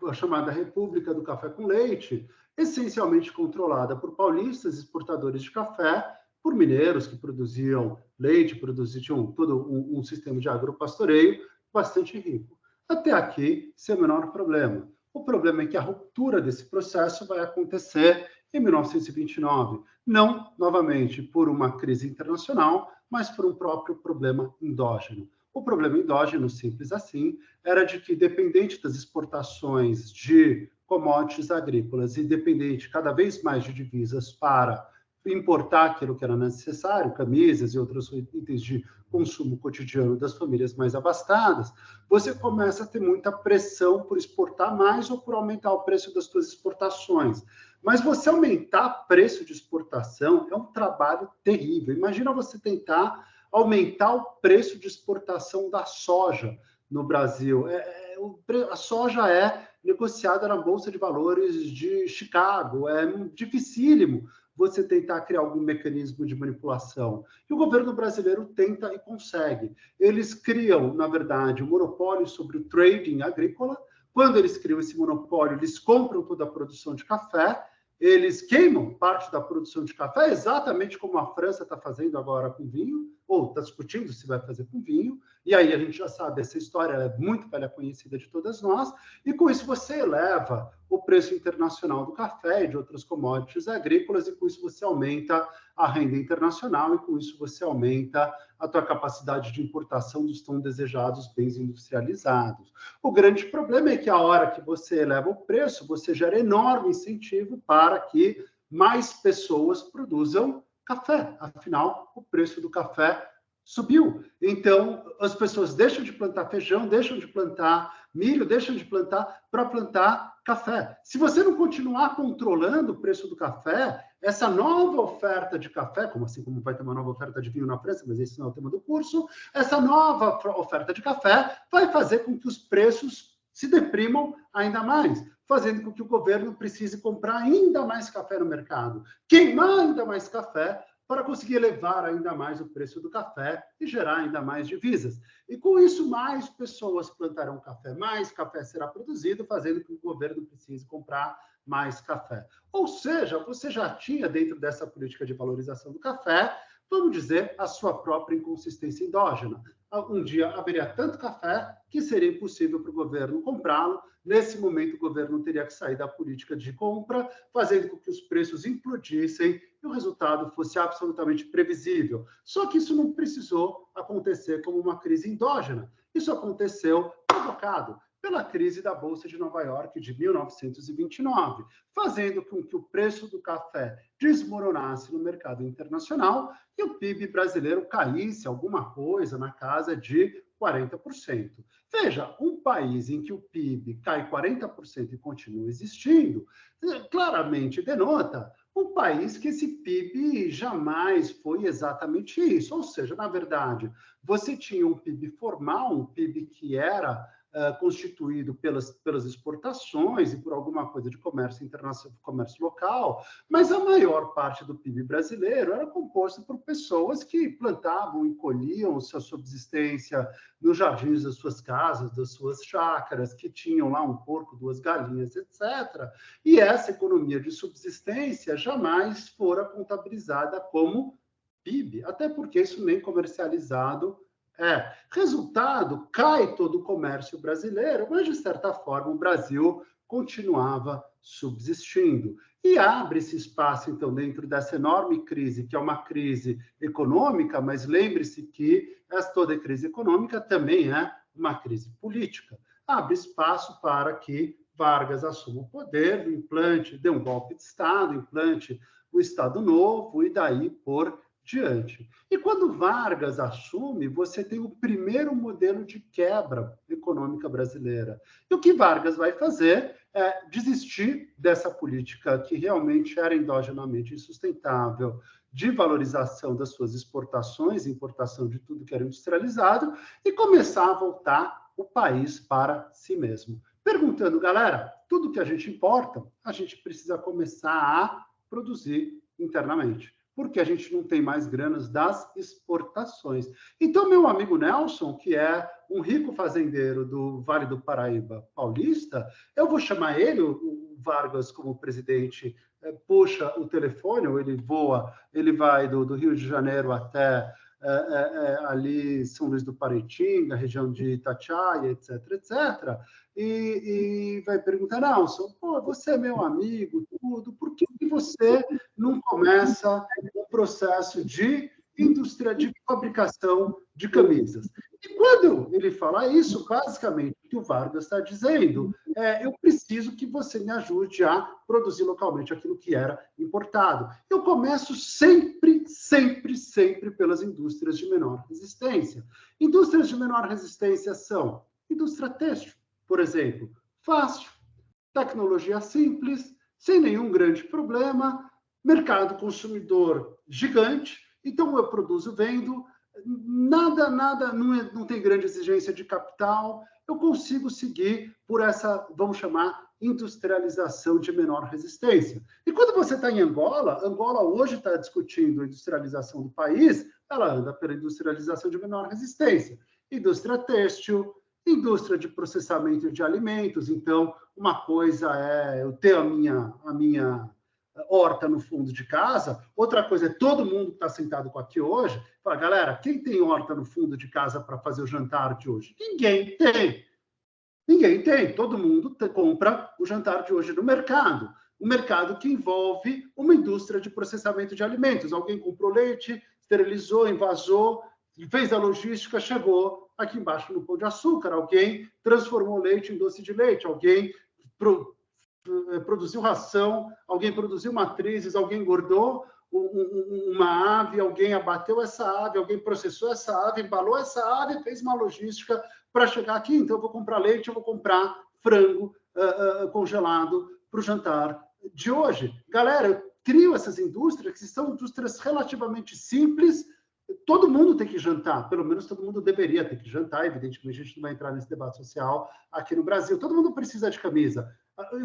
a chamada República do Café com Leite, essencialmente controlada por paulistas, exportadores de café, por mineiros que produziam leite, tinham todo um sistema de agropastoreio bastante rico. Até aqui, sem o menor problema. O problema é que a ruptura desse processo vai acontecer em 1929, não, novamente, por uma crise internacional, mas por um próprio problema endógeno. O problema endógeno, simples assim, era de que, dependente das exportações de commodities agrícolas e dependente cada vez mais de divisas para importar aquilo que era necessário, camisas e outros itens de consumo cotidiano das famílias mais abastadas, você começa a ter muita pressão por exportar mais ou por aumentar o preço das suas exportações. Mas você aumentar o preço de exportação é um trabalho terrível. Imagina você tentar aumentar o preço de exportação da soja no Brasil. A soja é negociada na Bolsa de Valores de Chicago. É dificílimo você tentar criar algum mecanismo de manipulação. E o governo brasileiro tenta e consegue. Eles criam, na verdade, um monopólio sobre o trading agrícola. Quando eles criam esse monopólio, eles compram toda a produção de café, eles queimam parte da produção de café, exatamente como a França está fazendo agora com vinho, ou está discutindo se vai fazer com vinho, e aí a gente já sabe, essa história é muito velha conhecida de todas nós, e com isso você eleva o preço internacional do café e de outras commodities agrícolas, e com isso você aumenta a renda internacional, e com isso você aumenta a tua capacidade de importação dos tão desejados bens industrializados. O grande problema é que a hora que você eleva o preço, você gera enorme incentivo para que mais pessoas produzam café. Afinal, o preço do café subiu. Então, as pessoas deixam de plantar feijão, deixam de plantar milho, deixam de plantar para plantar café. Se você não continuar controlando o preço do café, essa nova oferta de café, assim como vai ter uma nova oferta de vinho na França, mas esse não é o tema do curso, essa nova oferta de café vai fazer com que os preços se deprimam ainda mais, fazendo com que o governo precise comprar ainda mais café no mercado, queimar ainda mais café para conseguir elevar ainda mais o preço do café e gerar ainda mais divisas. E com isso, mais pessoas plantarão café, mais café será produzido, fazendo com que o governo precise comprar mais café. Ou seja, você já tinha dentro dessa política de valorização do café, vamos dizer, a sua própria inconsistência endógena. Um dia haveria tanto café que seria impossível para o governo comprá-lo. Nesse momento, o governo teria que sair da política de compra, fazendo com que os preços implodissem e o resultado fosse absolutamente previsível. Só que isso não precisou acontecer como uma crise endógena. Isso aconteceu provocado pela crise da Bolsa de Nova York de 1929, fazendo com que o preço do café desmoronasse no mercado internacional e o PIB brasileiro caísse alguma coisa na casa de 40%. Veja, um país em que o PIB cai 40% e continua existindo, claramente denota um país que esse PIB jamais foi exatamente isso. Ou seja, na verdade, você tinha um PIB formal, um PIB que era constituído pelas exportações e por alguma coisa de comércio internacional, comércio local, mas a maior parte do PIB brasileiro era composto por pessoas que plantavam e colhiam sua subsistência nos jardins das suas casas, das suas chácaras, que tinham lá um porco, 2 galinhas, etc. E essa economia de subsistência jamais fora contabilizada como PIB, até porque isso nem comercializado é. Resultado, cai todo o comércio brasileiro, mas, de certa forma, o Brasil continuava subsistindo. E abre esse espaço, então, dentro dessa enorme crise, que é uma crise econômica, mas lembre-se que toda crise econômica também é uma crise política. Abre espaço para que Vargas assuma o poder, implante, dê um golpe de Estado, implante o Estado Novo e daí por diante. E quando Vargas assume, você tem o primeiro modelo de quebra econômica brasileira. E o que Vargas vai fazer é desistir dessa política que realmente era endogenamente insustentável de valorização das suas exportações, importação de tudo que era industrializado, e começar a voltar o país para si mesmo. Perguntando, galera, tudo que a gente importa, a gente precisa começar a produzir internamente. porque a gente não tem mais granas das exportações. Então, meu amigo Nelson, que é um rico fazendeiro do Vale do Paraíba paulista, eu vou chamar ele, o Vargas, como presidente, puxa o telefone, ou ele voa, ele vai do Rio de Janeiro até ali São Luís do Paraitinga, região de Itatiaia, etc., etc., e vai perguntar, Nelson, pô, você é meu amigo, tudo, por que você não começa o processo de indústria de fabricação de camisas? E quando ele fala isso, basicamente, o que o Vargas está dizendo eu preciso que você me ajude a produzir localmente aquilo que era importado. Eu começo sempre, sempre, sempre pelas indústrias de menor resistência. Indústrias de menor resistência são indústria têxtil, por exemplo, fácil, tecnologia simples, sem nenhum grande problema, mercado consumidor gigante, então eu produzo, vendo, nada, não tem grande exigência de capital, eu consigo seguir por essa, vamos chamar, industrialização de menor resistência. E quando você está em Angola, Angola hoje está discutindo a industrialização do país, ela anda pela industrialização de menor resistência. Indústria têxtil, indústria de processamento de alimentos. Então, uma coisa é eu ter a minha horta no fundo de casa, outra coisa é todo mundo que está sentado aqui hoje, fala, galera, quem tem horta no fundo de casa para fazer o jantar de hoje? Ninguém tem. Ninguém tem. Todo mundo compra o jantar de hoje no mercado. Um mercado que envolve uma indústria de processamento de alimentos. Alguém comprou leite, esterilizou, envasou, fez a logística, chegou aqui embaixo no Pão de Açúcar. Alguém transformou leite em doce de leite. Alguém produziu ração, alguém produziu matrizes, alguém engordou uma ave, alguém abateu essa ave, alguém processou essa ave, embalou essa ave, fez uma logística para chegar aqui. Então, eu vou comprar leite, eu vou comprar frango congelado para o jantar de hoje. Galera, eu crio essas indústrias, que são indústrias relativamente simples. Todo mundo tem que jantar, pelo menos todo mundo deveria ter que jantar. Evidentemente, a gente não vai entrar nesse debate social aqui no Brasil. Todo mundo precisa de camisa,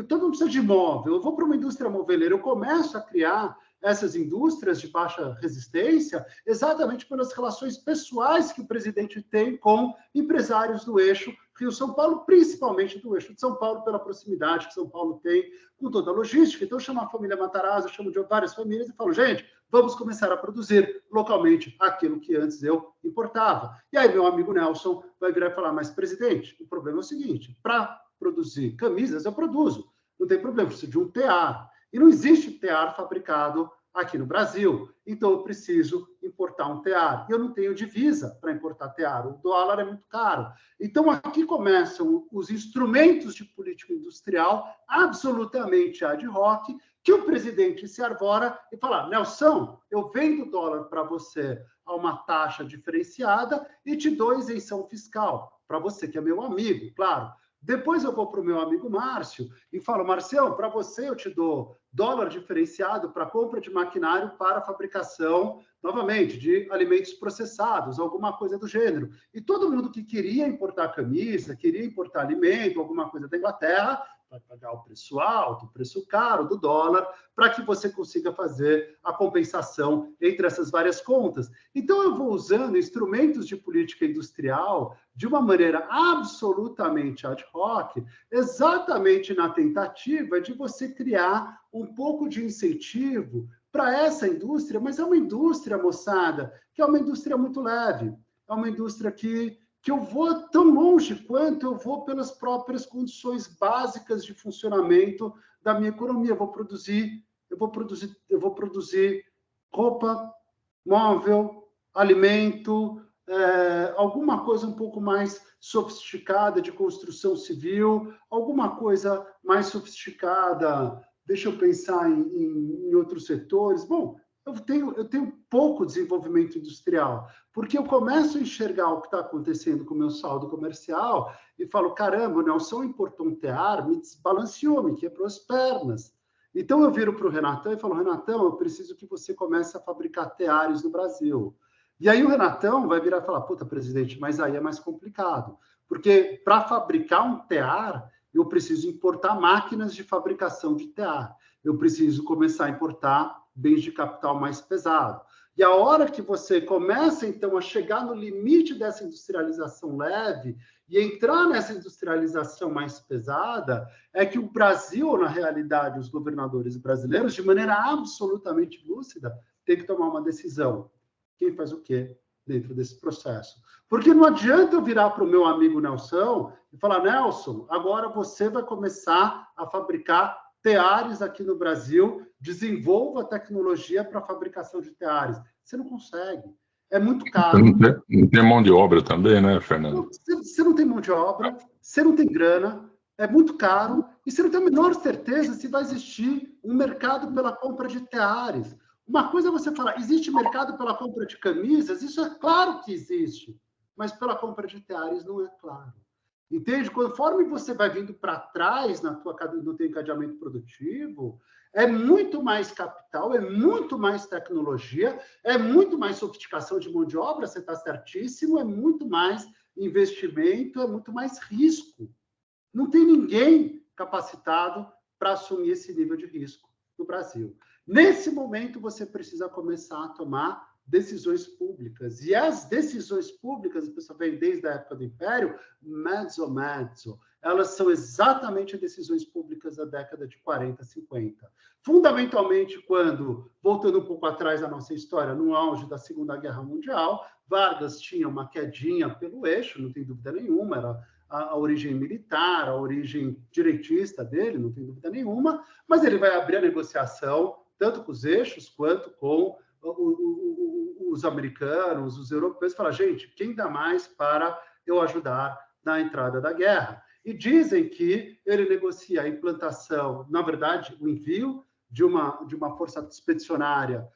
todo mundo precisa de móvel. Eu vou para uma indústria moveleira, eu começo a criar essas indústrias de baixa resistência exatamente pelas relações pessoais que o presidente tem com empresários do eixo Rio-São Paulo, principalmente do eixo de São Paulo, pela proximidade que São Paulo tem com toda a logística. Então, eu chamo a família Matarazzo, eu chamo de várias famílias e falo, gente, vamos começar a produzir localmente aquilo que antes eu importava. E aí, meu amigo Nelson vai virar e falar, mas, presidente, o problema é o seguinte, para produzir camisas, eu produzo. Não tem problema, preciso de um tear. E não existe tear fabricado aqui no Brasil. Então, eu preciso importar um tear. E eu não tenho divisa para importar tear. O dólar é muito caro. Então, aqui começam os instrumentos de política industrial absolutamente ad hoc, que o presidente se arvora e fala, Nelson, eu vendo dólar para você a uma taxa diferenciada e te dou isenção fiscal, para você que é meu amigo, claro. Depois eu vou para o meu amigo Márcio e falo, Marcião, para você eu te dou dólar diferenciado para compra de maquinário para fabricação, novamente, de alimentos processados, alguma coisa do gênero. E todo mundo que queria importar camisa, queria importar alimento, alguma coisa da Inglaterra, vai pagar o preço alto, o preço caro do dólar, para que você consiga fazer a compensação entre essas várias contas. Então, eu vou usando instrumentos de política industrial de uma maneira absolutamente ad hoc, exatamente na tentativa de você criar um pouco de incentivo para essa indústria, mas é uma indústria, moçada, que é uma indústria muito leve, é uma indústria que eu vou tão longe quanto eu vou pelas próprias condições básicas de funcionamento da minha economia. Eu vou produzir roupa, móvel, alimento, alguma coisa um pouco mais sofisticada de construção civil, alguma coisa mais sofisticada, deixa eu pensar em outros setores. Bom, eu tenho pouco desenvolvimento industrial, porque eu começo a enxergar o que está acontecendo com o meu saldo comercial e falo, caramba, o Nelson importou um tear, me desbalanceou, me quebrou as pernas. Então, eu viro para o Renatão e falo, Renatão, eu preciso que você comece a fabricar teares no Brasil. E aí o Renatão vai virar e falar, puta, presidente, mas aí é mais complicado, porque para fabricar um tear, eu preciso importar máquinas de fabricação de TA, eu preciso começar a importar bens de capital mais pesado. E a hora que você começa, então, a chegar no limite dessa industrialização leve e entrar nessa industrialização mais pesada, é que o Brasil, na realidade, os governadores brasileiros, de maneira absolutamente lúcida, tem que tomar uma decisão. Quem faz o quê dentro desse processo? Porque não adianta eu virar para o meu amigo Nelson e falar, Nelson, agora você vai começar a fabricar teares aqui no Brasil, desenvolva tecnologia para a fabricação de teares. Você não consegue. É muito caro.
Não tem mão de obra também, né, Fernando?
Você não tem mão de obra, você não tem grana, é muito caro, e você não tem a menor certeza se vai existir um mercado pela compra de teares. Uma coisa é você falar, existe mercado pela compra de camisas? Isso é claro que existe, mas pela compra de teares não é claro. Entende? Conforme você vai vindo para trás no teu encadeamento produtivo, é muito mais capital, é muito mais tecnologia, é muito mais sofisticação de mão de obra, você está certíssimo, é muito mais investimento, é muito mais risco. Não tem ninguém capacitado para assumir esse nível de risco no Brasil. Nesse momento, você precisa começar a tomar decisões públicas. E as decisões públicas, a pessoa vem desde a época do Império, mezzo, elas são exatamente decisões públicas da década de 40, 50. Fundamentalmente, quando, voltando um pouco atrás da nossa história, no auge da Segunda Guerra Mundial, Vargas tinha uma quedinha pelo eixo, não tem dúvida nenhuma, era a origem militar, a origem direitista dele, não tem dúvida nenhuma, mas ele vai abrir a negociação tanto com os eixos quanto com os americanos, os europeus, falar, gente, quem dá mais para eu ajudar na entrada da guerra? E dizem que ele negocia a implantação, na verdade, o envio de uma força expedicionária,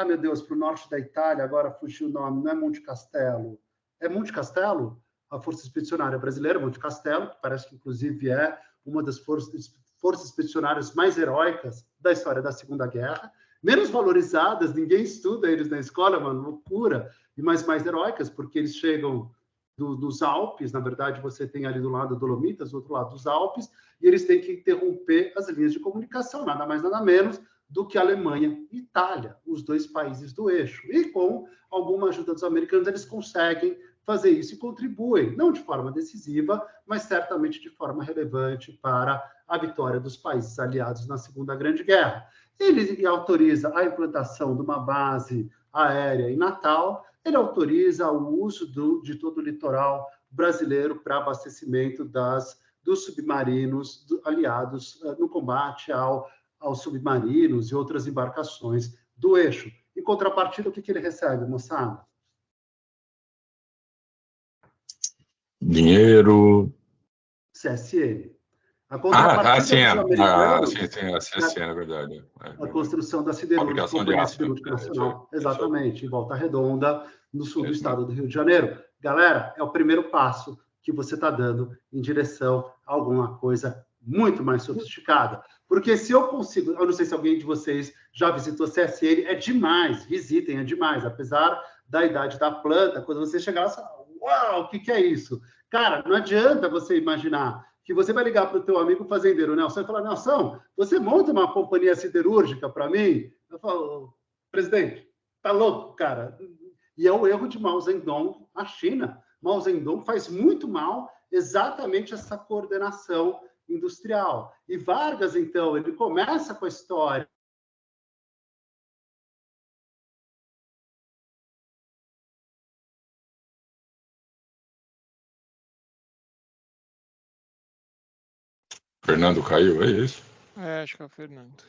meu Deus, para o norte da Itália, agora fugiu o nome, não é Monte Castelo, é Monte Castelo? A Força Expedicionária Brasileira, Monte Castelo, que parece que, inclusive, é uma das forças expedicionárias mais heróicas da história da Segunda Guerra, menos valorizadas, ninguém estuda eles na escola, é uma loucura, e mais heróicas, porque eles chegam dos Alpes, na verdade, você tem ali do lado Dolomitas, do outro lado dos Alpes, e eles têm que interromper as linhas de comunicação, nada mais, nada menos do que Alemanha e Itália, os dois países do eixo. E com alguma ajuda dos americanos, eles conseguem fazer isso e contribuem, não de forma decisiva, mas certamente de forma relevante para a vitória dos países aliados na Segunda Grande Guerra. Ele autoriza a implantação de uma base aérea em Natal, ele autoriza o uso de todo o litoral brasileiro para abastecimento dos submarinos aliados no combate aos submarinos e outras embarcações do eixo. Em contrapartida, o que ele recebe, moçada?
Dinheiro.
CSN. A contrapartida dos americanos...
Sim, a CSN, é verdade.
A construção da siderúrgica, Companhia Siderúrgica Nacional. Exatamente, em Volta Redonda, no sul do estado do Rio de Janeiro. Galera, é o primeiro passo que você está dando em direção a alguma coisa muito mais sofisticada. Porque se eu consigo... Eu não sei se alguém de vocês já visitou CSN, é demais, visitem, é demais. Apesar da idade da planta, quando você chegar lá, você fala, uau, o que é isso? Cara, não adianta você imaginar que você vai ligar para o teu amigo fazendeiro Nelson e falar, Nelson, você monta uma companhia siderúrgica para mim? Eu falo, presidente, tá louco, cara? E é o erro de Mao Zedong na China. Mao Zedong faz muito mal exatamente essa coordenação industrial. E Vargas, então, ele começa com a história
Fernando caiu, é isso?
Acho que é o Fernando.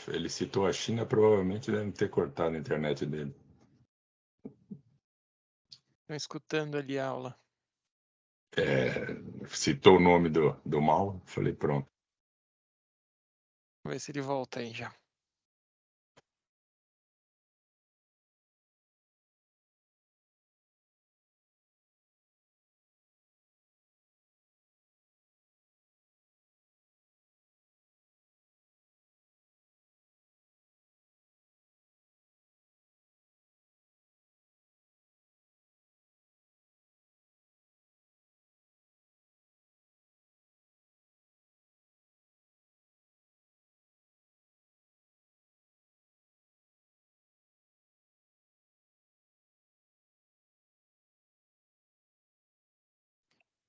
Ele citou a China, provavelmente deve ter cortado a internet dele.
Estão escutando ali a aula.
Citou o nome do Mao, falei, pronto.
Vamos ver se ele volta aí já.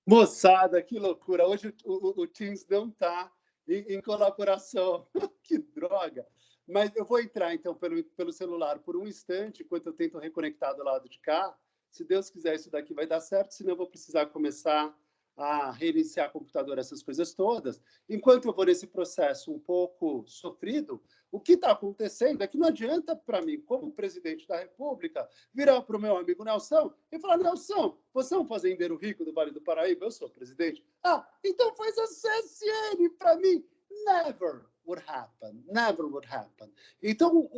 Moçada, que loucura. Hoje o Teams não está em colaboração. Que droga. Mas eu vou entrar, então, pelo celular por um instante, enquanto eu tento reconectar do lado de cá. Se Deus quiser, isso daqui vai dar certo, senão eu vou precisar começar a reiniciar o computador, essas coisas todas. Enquanto eu vou nesse processo um pouco sofrido, o que está acontecendo é que não adianta para mim, como presidente da República, virar para o meu amigo Nelson e falar: Nelson, você é um fazendeiro rico do Vale do Paraíba? Eu sou presidente. Ah, então faz a CSN para mim. Never would happen. Never would happen. Então,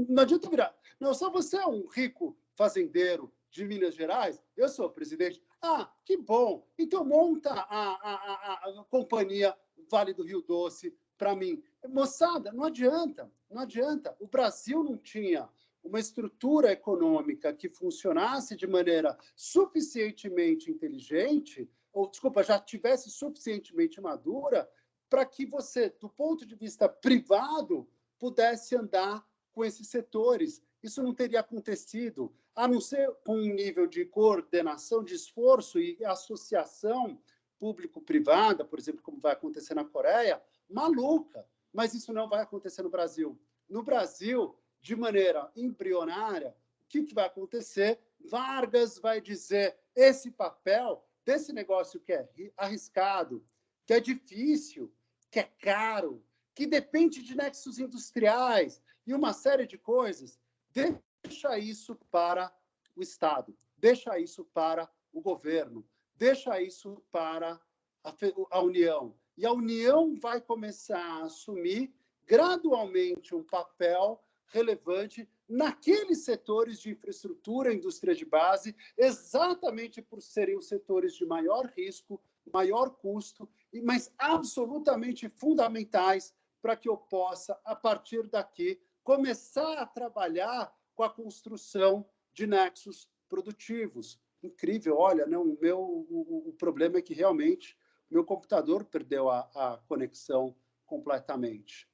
não adianta virar. Nelson, você é um rico fazendeiro de Minas Gerais? Eu sou presidente. Ah, que bom. Então monta a companhia Vale do Rio Doce para mim. Moçada, não adianta, não adianta. O Brasil não tinha uma estrutura econômica que funcionasse de maneira suficientemente inteligente, ou, desculpa, já tivesse suficientemente madura, para que você, do ponto de vista privado, pudesse andar com esses setores. Isso não teria acontecido, a não ser com um nível de coordenação, de esforço e associação público-privada, por exemplo, como vai acontecer na Coreia, maluca. Mas isso não vai acontecer no Brasil. No Brasil, de maneira embrionária, o que vai acontecer? Vargas vai dizer: esse papel desse negócio que é arriscado, que é difícil, que é caro, que depende de nexos industriais e uma série de coisas, deixa isso para o Estado, deixa isso para o governo, deixa isso para a União. E a União vai começar a assumir gradualmente um papel relevante naqueles setores de infraestrutura, indústria de base, exatamente por serem os setores de maior risco, maior custo, mas absolutamente fundamentais para que eu possa, a partir daqui, começar a trabalhar com a construção de nexos produtivos. Incrível, olha, não, o problema é que realmente meu computador perdeu a conexão completamente.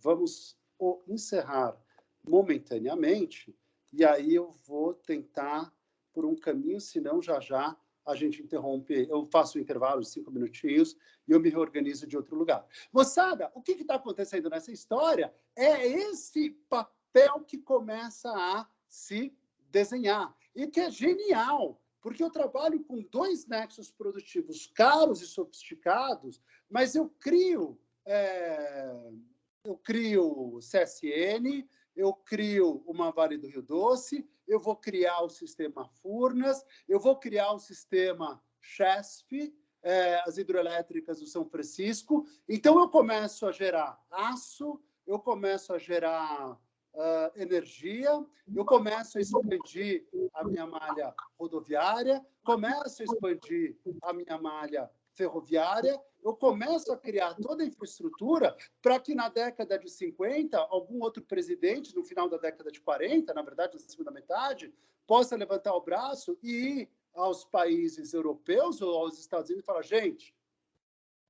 Vamos encerrar momentaneamente, e aí eu vou tentar por um caminho, senão já a gente interrompe, eu faço um intervalo de 5 minutinhos e eu me reorganizo de outro lugar. Moçada, o que está acontecendo nessa história é esse papel que começa a se desenhar, e que é genial, porque eu trabalho com 2 nexos produtivos caros e sofisticados, mas eu crio CSN, eu crio uma Vale do Rio Doce, eu vou criar o sistema Furnas, eu vou criar o sistema Chesf, as hidrelétricas do São Francisco. Então, eu começo a gerar aço, eu começo a gerar energia, eu começo a expandir a minha malha rodoviária, começo a expandir a minha malha ferroviária, eu começo a criar toda a infraestrutura para que na década de 50, algum outro presidente, no final da década de 40, na verdade, na segunda metade, possa levantar o braço e ir aos países europeus ou aos Estados Unidos e falar: gente,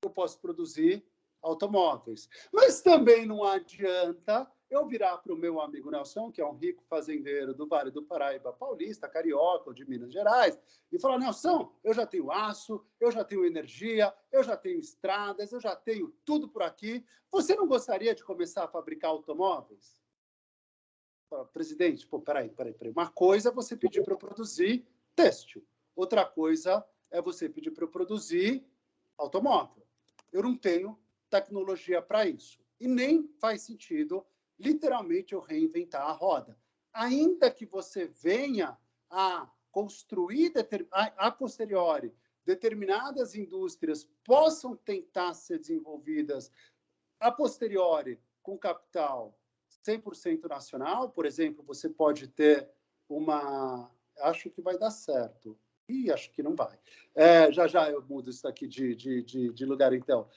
eu posso produzir automóveis. Mas também não adianta eu virar para o meu amigo Nelson, que é um rico fazendeiro do Vale do Paraíba paulista, carioca ou de Minas Gerais, e falar: Nelson, eu já tenho aço, eu já tenho energia, eu já tenho estradas, eu já tenho tudo por aqui. Você não gostaria de começar a fabricar automóveis? Presidente, peraí. Uma coisa é você pedir para eu produzir têxtil. Outra coisa é você pedir para eu produzir automóvel. Eu não tenho tecnologia para isso. E nem faz sentido, literalmente, eu reinventar a roda. Ainda que você venha a construir, a posteriori, determinadas indústrias possam tentar ser desenvolvidas a posteriori com capital 100% nacional. Por exemplo, você pode ter uma... Acho que vai dar certo. Ih, acho que não vai. Já eu mudo isso aqui de lugar, então.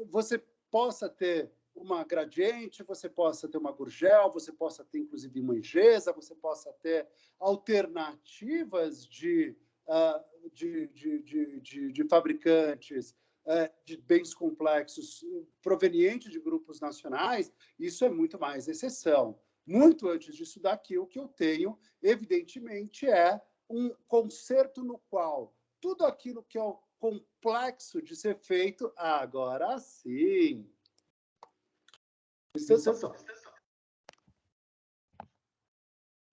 Você possa ter uma Gradiente, você possa ter uma Gurgel, você possa ter, inclusive, uma Ingesa, você possa ter alternativas de fabricantes de bens complexos provenientes de grupos nacionais. Isso é muito mais exceção. Muito antes disso daqui, o que eu tenho, evidentemente, é um concerto no qual tudo aquilo que é o complexo de ser feito, agora sim. Extensão.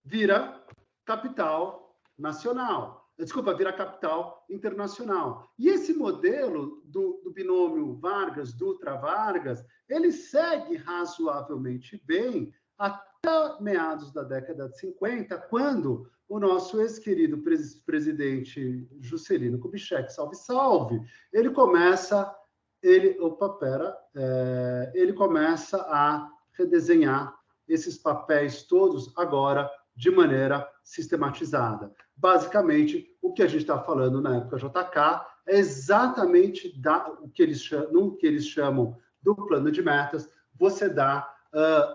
Vira capital nacional. Desculpa, vira capital internacional. E esse modelo do binômio Vargas-Dutra-Vargas, ele segue razoavelmente bem até meados da década de 50, quando o nosso ex-querido presidente Juscelino Kubitschek, salve, salve, ele começa a redesenhar esses papéis todos agora de maneira sistematizada. Basicamente, o que a gente está falando na época JK é exatamente o que eles chamam do plano de metas, você dá,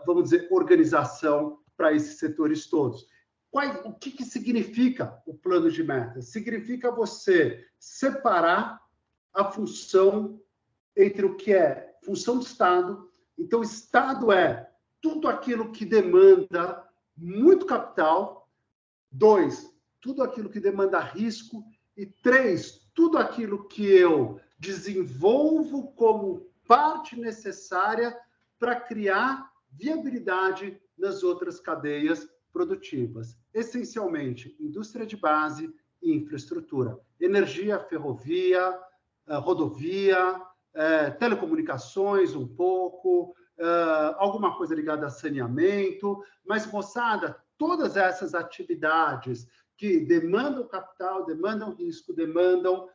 vamos dizer, organização para esses setores todos. O que significa o plano de metas? Significa você separar a função entre o que é função do Estado. Então, o Estado é tudo aquilo que demanda muito capital. 2, tudo aquilo que demanda risco. E 3, tudo aquilo que eu desenvolvo como parte necessária para criar viabilidade nas outras cadeias produtivas. Essencialmente, indústria de base e infraestrutura. Energia, ferrovia, rodovia, telecomunicações um pouco, alguma coisa ligada a saneamento, mas, moçada, todas essas atividades que demandam capital, demandam risco, demandam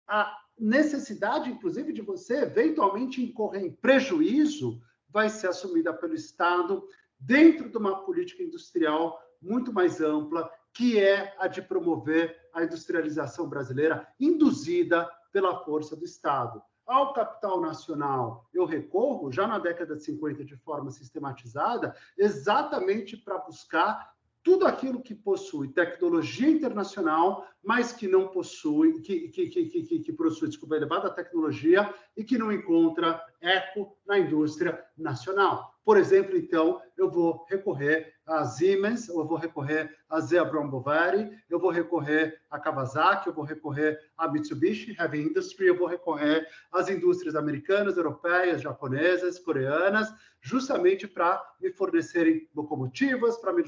a necessidade, inclusive, de você eventualmente incorrer em prejuízo, vai ser assumida pelo Estado dentro de uma política industrial muito mais ampla, que é a de promover a industrialização brasileira induzida pela força do Estado. Ao capital nacional, eu recorro, já na década de 50, de forma sistematizada, exatamente para buscar tudo aquilo que possui tecnologia internacional, mas que não possui, que possui, desculpa, elevada tecnologia e que não encontra eco na indústria nacional. Por exemplo, então, eu vou recorrer a Siemens, eu vou recorrer a Zea Boveri, eu vou recorrer a Kawasaki, eu vou recorrer a Mitsubishi Heavy Industry, eu vou recorrer às indústrias americanas, europeias, japonesas, coreanas, justamente para me fornecerem locomotivas, para me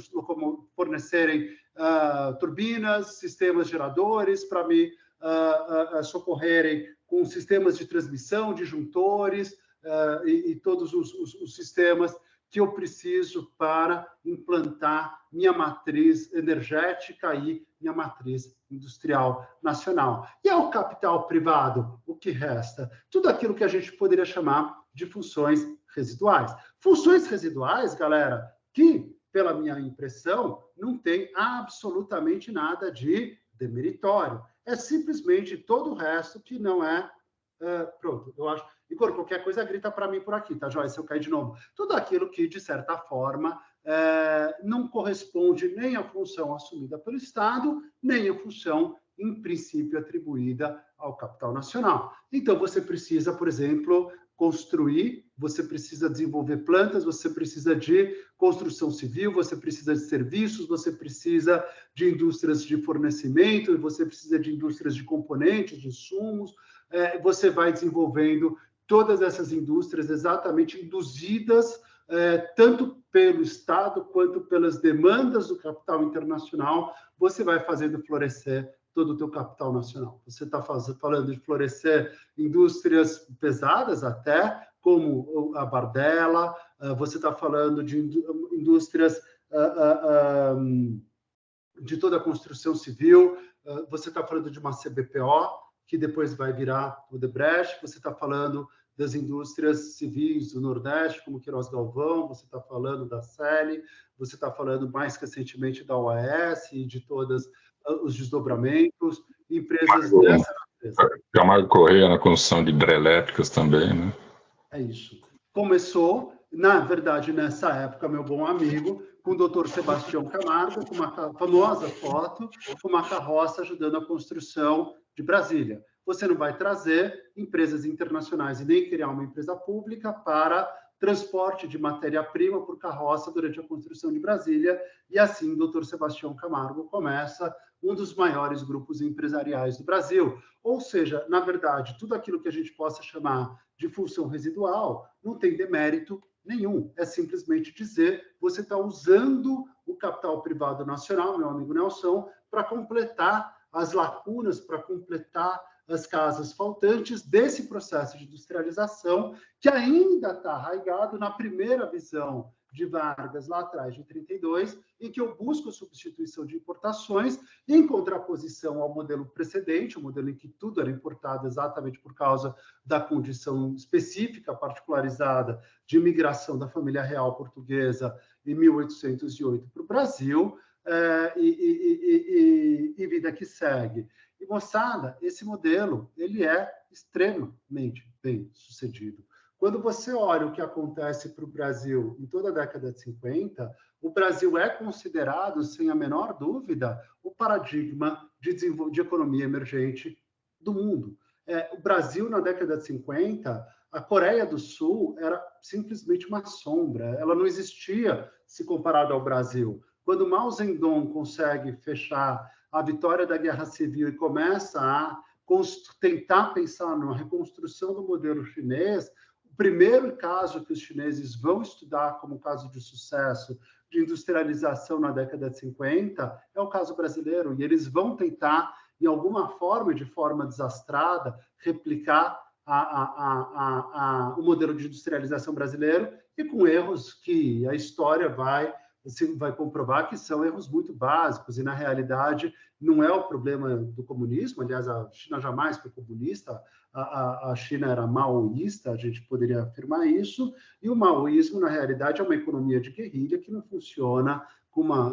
fornecerem turbinas, sistemas geradores, para me socorrerem com sistemas de transmissão, disjuntores, e todos os sistemas que eu preciso para implantar minha matriz energética e minha matriz industrial nacional. E ao capital privado, o que resta? Tudo aquilo que a gente poderia chamar de funções residuais. Funções residuais, galera, que, pela minha impressão, não tem absolutamente nada de demeritório. É simplesmente todo o resto que não é... pronto, eu acho... Igor, qualquer coisa grita para mim por aqui, tá, Joia? Se eu cair de novo. Tudo aquilo que, de certa forma, não corresponde nem à função assumida pelo Estado, nem à função, em princípio, atribuída ao capital nacional. Então, você precisa, por exemplo, construir, você precisa desenvolver plantas, você precisa de construção civil, você precisa de serviços, você precisa de indústrias de fornecimento, você precisa de indústrias de componentes, de insumos, você vai desenvolvendo todas essas indústrias exatamente induzidas tanto pelo Estado quanto pelas demandas do capital internacional, você vai fazendo florescer todo o teu capital nacional. Você está falando de florescer indústrias pesadas até, como a Bardella, você está falando de indústrias de toda a construção civil, você está falando de uma CBPO, que depois vai virar o Odebrecht, você está falando das indústrias civis do Nordeste, como Queiroz Galvão, você está falando da CELI, você está falando mais recentemente da OAS e de todos os desdobramentos, empresas dessa natureza.
Camargo Correia na construção de hidrelétricas também, né?
É isso. Começou, na verdade, nessa época, meu bom amigo, com o doutor Sebastião Camargo, com uma famosa foto, com uma carroça ajudando a construção de Brasília. Você não vai trazer empresas internacionais e nem criar uma empresa pública para transporte de matéria-prima por carroça durante a construção de Brasília. E assim, o doutor Sebastião Camargo começa um dos maiores grupos empresariais do Brasil. Ou seja, na verdade, tudo aquilo que a gente possa chamar de função residual não tem demérito nenhum. É simplesmente dizer, você está usando o capital privado nacional, meu amigo Nelson, para completar as lacunas, para completar as casas faltantes desse processo de industrialização que ainda está arraigado na primeira visão de Vargas lá atrás, de 32, em que eu busco a substituição de importações em contraposição ao modelo precedente, o modelo em que tudo era importado exatamente por causa da condição específica, particularizada, de imigração da família real portuguesa em 1808 para o Brasil, e vida que segue. E, moçada, esse modelo ele é extremamente bem sucedido. Quando você olha o que acontece para o Brasil em toda a década de 50, o Brasil é considerado, sem a menor dúvida, o paradigma de economia emergente do mundo. O Brasil, na década de 50, a Coreia do Sul era simplesmente uma sombra. Ela não existia se comparado ao Brasil. Quando Mao Zedong consegue fechar a vitória da Guerra Civil e começa a tentar pensar na reconstrução do modelo chinês, o primeiro caso que os chineses vão estudar como caso de sucesso de industrialização na década de 50 é o caso brasileiro, e eles vão tentar, de alguma forma, de forma desastrada, replicar o modelo de industrialização brasileiro, e com erros que a história vai comprovar que são erros muito básicos, e, na realidade, não é o problema do comunismo. Aliás, a China jamais foi comunista, a China era maoísta, a gente poderia afirmar isso, e o maoísmo, na realidade, é uma economia de guerrilha que não funciona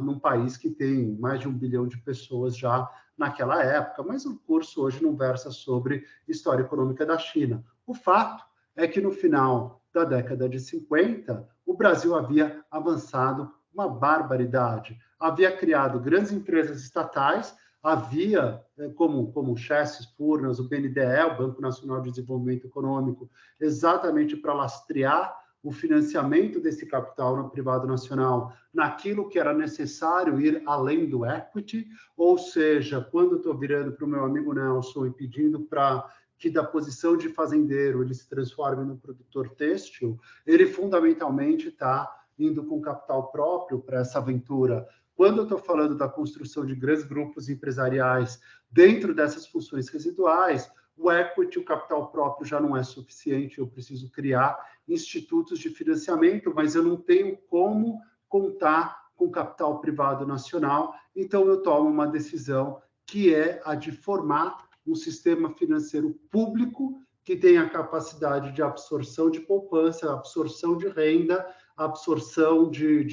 num país que tem mais de 1 bilhão de pessoas já naquela época, mas o curso hoje não versa sobre história econômica da China. O fato é que, no final da década de 50, o Brasil havia avançado uma barbaridade. Havia criado grandes empresas estatais, havia, como o Chesses, Furnas, o BNDE, o Banco Nacional de Desenvolvimento Econômico, exatamente para lastrear o financiamento desse capital no privado nacional naquilo que era necessário ir além do equity, ou seja, quando eu estou virando para o meu amigo Nelson e pedindo para que da posição de fazendeiro ele se transforme no produtor têxtil, ele fundamentalmente está indo com capital próprio para essa aventura. Quando eu estou falando da construção de grandes grupos empresariais dentro dessas funções residuais, o equity, o capital próprio, já não é suficiente, eu preciso criar institutos de financiamento, mas eu não tenho como contar com capital privado nacional, então eu tomo uma decisão que é a de formar um sistema financeiro público que tenha a capacidade de absorção de poupança, absorção de renda, absorção de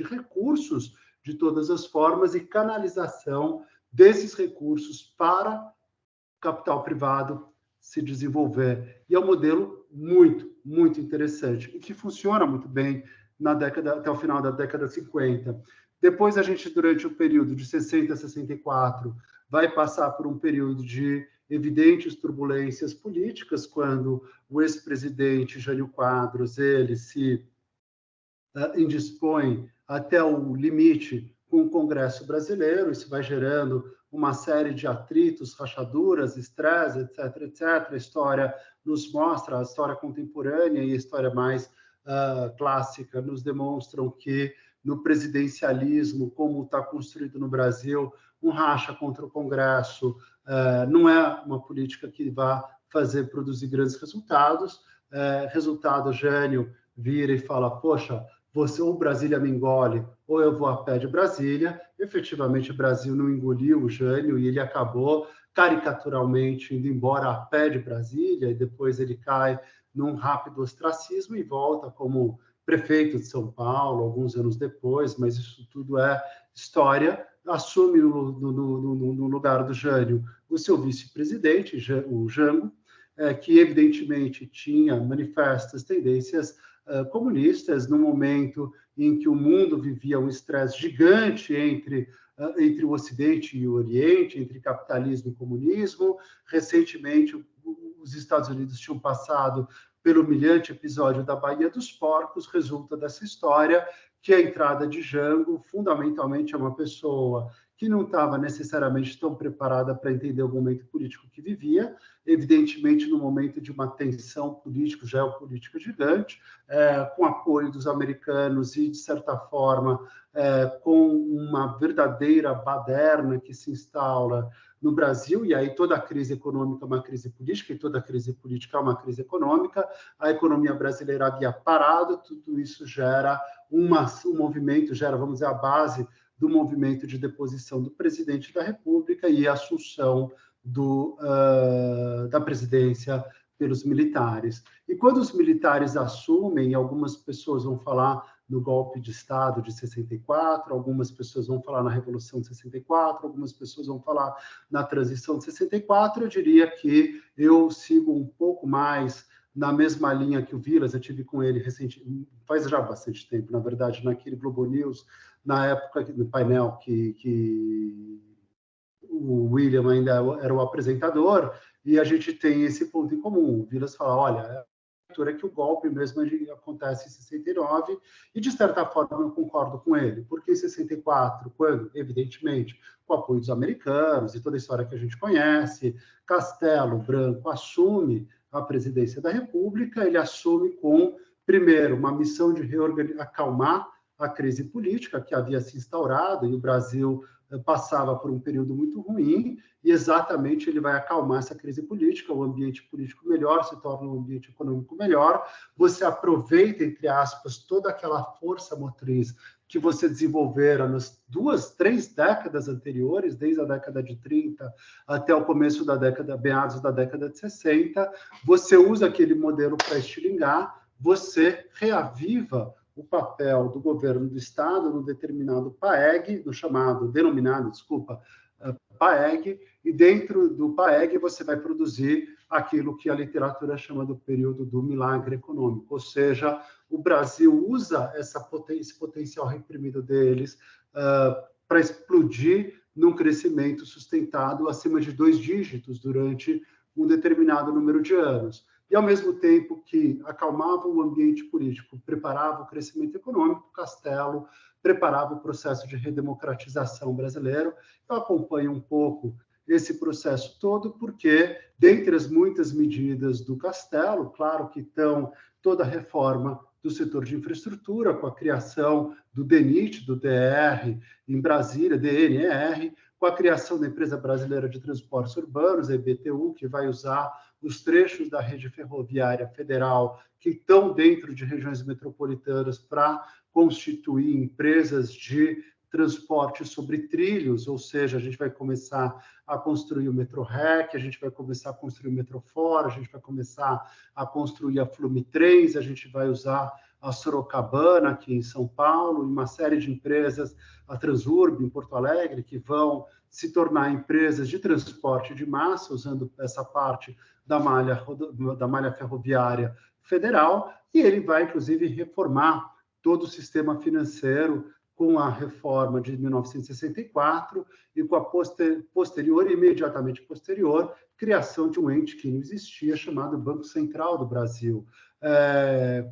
recursos de todas as formas e canalização desses recursos para capital privado se desenvolver. E é um modelo muito, muito interessante e que funciona muito bem até o final da década de 50. Depois a gente, durante o período de 60 a 64, vai passar por um período de evidentes turbulências políticas, quando o ex-presidente Jânio Quadros ele se indispõe até o limite com o Congresso brasileiro. Isso vai gerando uma série de atritos, rachaduras, estresse, etc., etc. A história nos mostra, a história contemporânea e a história mais clássica nos demonstram que no presidencialismo, como está construído no Brasil, um racha contra o Congresso não é uma política que vá produzir grandes resultados. Resultado, Jânio vira e fala, poxa, ou Brasília me engole, ou eu vou a pé de Brasília. Efetivamente, o Brasil não engoliu o Jânio e ele acabou caricaturalmente indo embora a pé de Brasília, e depois ele cai num rápido ostracismo e volta como prefeito de São Paulo, alguns anos depois, mas isso tudo é história. Assume no lugar do Jânio o seu vice-presidente, o Jango, que evidentemente tinha manifestas tendências comunistas, no momento em que o mundo vivia um estresse gigante entre o Ocidente e o Oriente, entre capitalismo e comunismo. Recentemente, os Estados Unidos tinham passado pelo humilhante episódio da Baía dos Porcos. Resulta dessa história que a entrada de Jango, fundamentalmente, é uma pessoa que não estava necessariamente tão preparada para entender o momento político que vivia, evidentemente no momento de uma tensão política, geopolítica gigante, com apoio dos americanos e, de certa forma, com uma verdadeira baderna que se instaura no Brasil, e aí toda a crise econômica é uma crise política, e toda a crise política é uma crise econômica, a economia brasileira havia parado, tudo isso gera um movimento, gera, vamos dizer, a base do movimento de deposição do presidente da República e a assunção da presidência pelos militares. E quando os militares assumem, algumas pessoas vão falar no golpe de Estado de 64, algumas pessoas vão falar na Revolução de 64, algumas pessoas vão falar na transição de 64, eu diria que eu sigo um pouco mais na mesma linha que o Vilas, eu tive com ele faz já bastante tempo, na verdade, naquele Globo News, na época do painel que o William ainda era o apresentador, e a gente tem esse ponto em comum. O Vilas fala, olha, é que o golpe mesmo acontece em 69, e de certa forma eu concordo com ele, porque em 64, quando, evidentemente, com o apoio dos americanos e toda a história que a gente conhece, Castelo Branco assume a presidência da República, ele assume com, primeiro, uma missão de acalmar a crise política que havia se instaurado, e o Brasil passava por um período muito ruim, e exatamente ele vai acalmar essa crise política, o ambiente político melhor, se torna um ambiente econômico melhor, você aproveita, entre aspas, toda aquela força motriz que você desenvolvera nas 2-3 décadas anteriores, desde a década de 30 até o começo da década, meados da década de 60, você usa aquele modelo para estilingar, você reaviva o papel do governo do Estado no determinado PAEG, denominado PAEG, e dentro do PAEG você vai produzir aquilo que a literatura chama do período do milagre econômico, ou seja, o Brasil usa esse potencial reprimido deles para explodir num crescimento sustentado acima de 2 dígitos durante um determinado número de anos. E, ao mesmo tempo que acalmava o ambiente político, preparava o crescimento econômico, Castelo preparava o processo de redemocratização brasileiro. Eu acompanho um pouco esse processo todo, porque, dentre as muitas medidas do Castelo, claro que estão toda a reforma do setor de infraestrutura, com a criação do DENIT, do DR em Brasília, DNR, com a criação da Empresa Brasileira de Transportes Urbanos, a EBTU, que vai usar os trechos da rede ferroviária federal que estão dentro de regiões metropolitanas para constituir empresas de transporte sobre trilhos, ou seja, a gente vai começar a construir o Metrorec, a gente vai começar a construir o Metrofor, a gente vai começar a construir a Flumitrens, a gente vai usar a Sorocabana aqui em São Paulo, e uma série de empresas, a Transurb em Porto Alegre, que vão se tornar empresas de transporte de massa, usando essa parte da malha ferroviária federal, e ele vai, inclusive, reformar todo o sistema financeiro com a reforma de 1964 e com a posterior, imediatamente posterior, criação de um ente que não existia, chamado Banco Central do Brasil,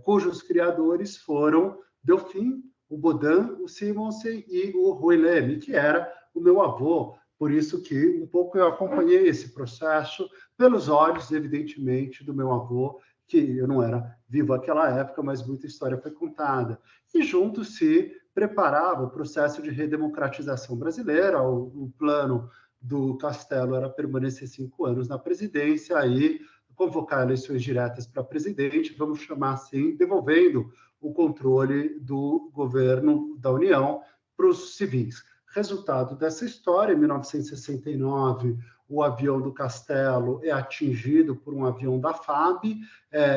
cujos criadores foram Delfim, o Baudin, o Simonsen e o Rui Leme, que era o meu avô. Por isso que um pouco eu acompanhei esse processo pelos olhos, evidentemente, do meu avô, que eu não era vivo naquela época, mas muita história foi contada. E junto se preparava o processo de redemocratização brasileira. O plano do Castelo era permanecer 5 anos na presidência, aí convocar eleições diretas para presidente, vamos chamar assim, devolvendo o controle do governo da União para os civis. Resultado dessa história, em 1969, o avião do Castelo é atingido por um avião da FAB.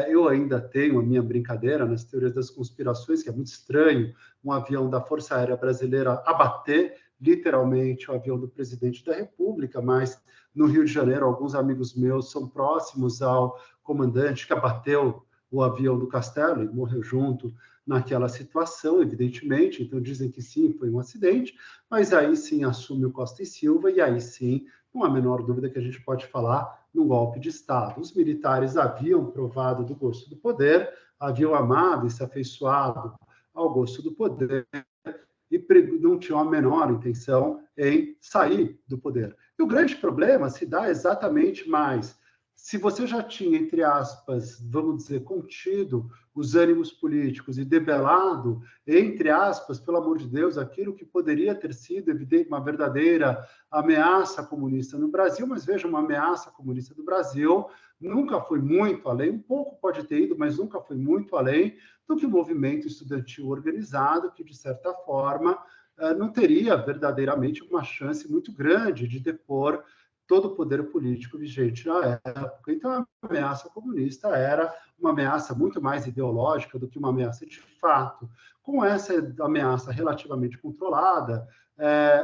Eu ainda tenho a minha brincadeira nas teorias das conspirações, que é muito estranho um avião da Força Aérea Brasileira abater literalmente o avião do presidente da República, mas no Rio de Janeiro, alguns amigos meus são próximos ao comandante que abateu o avião do Castelo e morreu junto naquela situação, evidentemente. Então dizem que sim, foi um acidente, mas aí sim assume o Costa e Silva, e aí sim, não há a menor dúvida que a gente pode falar num golpe de Estado. Os militares haviam provado do gosto do poder, haviam amado e se afeiçoado ao gosto do poder, e não tinham a menor intenção em sair do poder. E o grande problema se dá exatamente mais se você já tinha, entre aspas, vamos dizer, contido os ânimos políticos e debelado, entre aspas, pelo amor de Deus, aquilo que poderia ter sido uma verdadeira ameaça comunista no Brasil, mas veja, uma ameaça comunista do Brasil nunca foi muito além, um pouco pode ter ido, mas nunca foi muito além do que o movimento estudantil organizado, que, de certa forma, não teria verdadeiramente uma chance muito grande de depor todo o poder político vigente na época. Então, a ameaça comunista era uma ameaça muito mais ideológica do que uma ameaça de fato. Com essa ameaça relativamente controlada,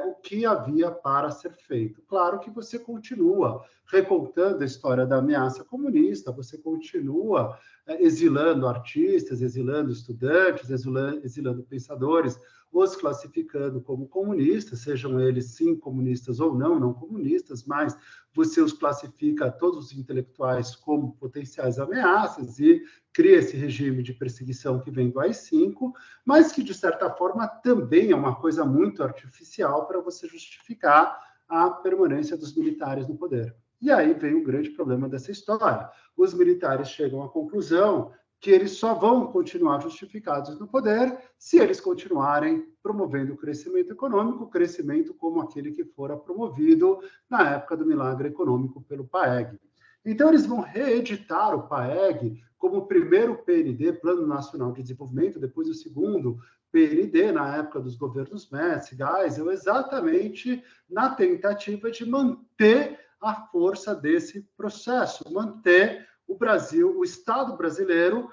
o que havia para ser feito? Claro que você continua recontando a história da ameaça comunista, você continua exilando artistas, exilando estudantes, exilando pensadores, os classificando como comunistas, sejam eles sim comunistas ou não comunistas, mas você os classifica, todos os intelectuais, como potenciais ameaças e cria esse regime de perseguição que vem do AI-5, mas que, de certa forma, também é uma coisa muito artificial para você justificar a permanência dos militares no poder. E aí vem o grande problema dessa história. Os militares chegam à conclusão que eles só vão continuar justificados no poder se eles continuarem promovendo o crescimento econômico, crescimento como aquele que fora promovido na época do milagre econômico pelo PAEG. Então, eles vão reeditar o PAEG como o primeiro PND, Plano Nacional de Desenvolvimento, depois o segundo PND, na época dos governos Médici, Geisel, exatamente na tentativa de manter a força desse processo, manter o Brasil, o Estado brasileiro,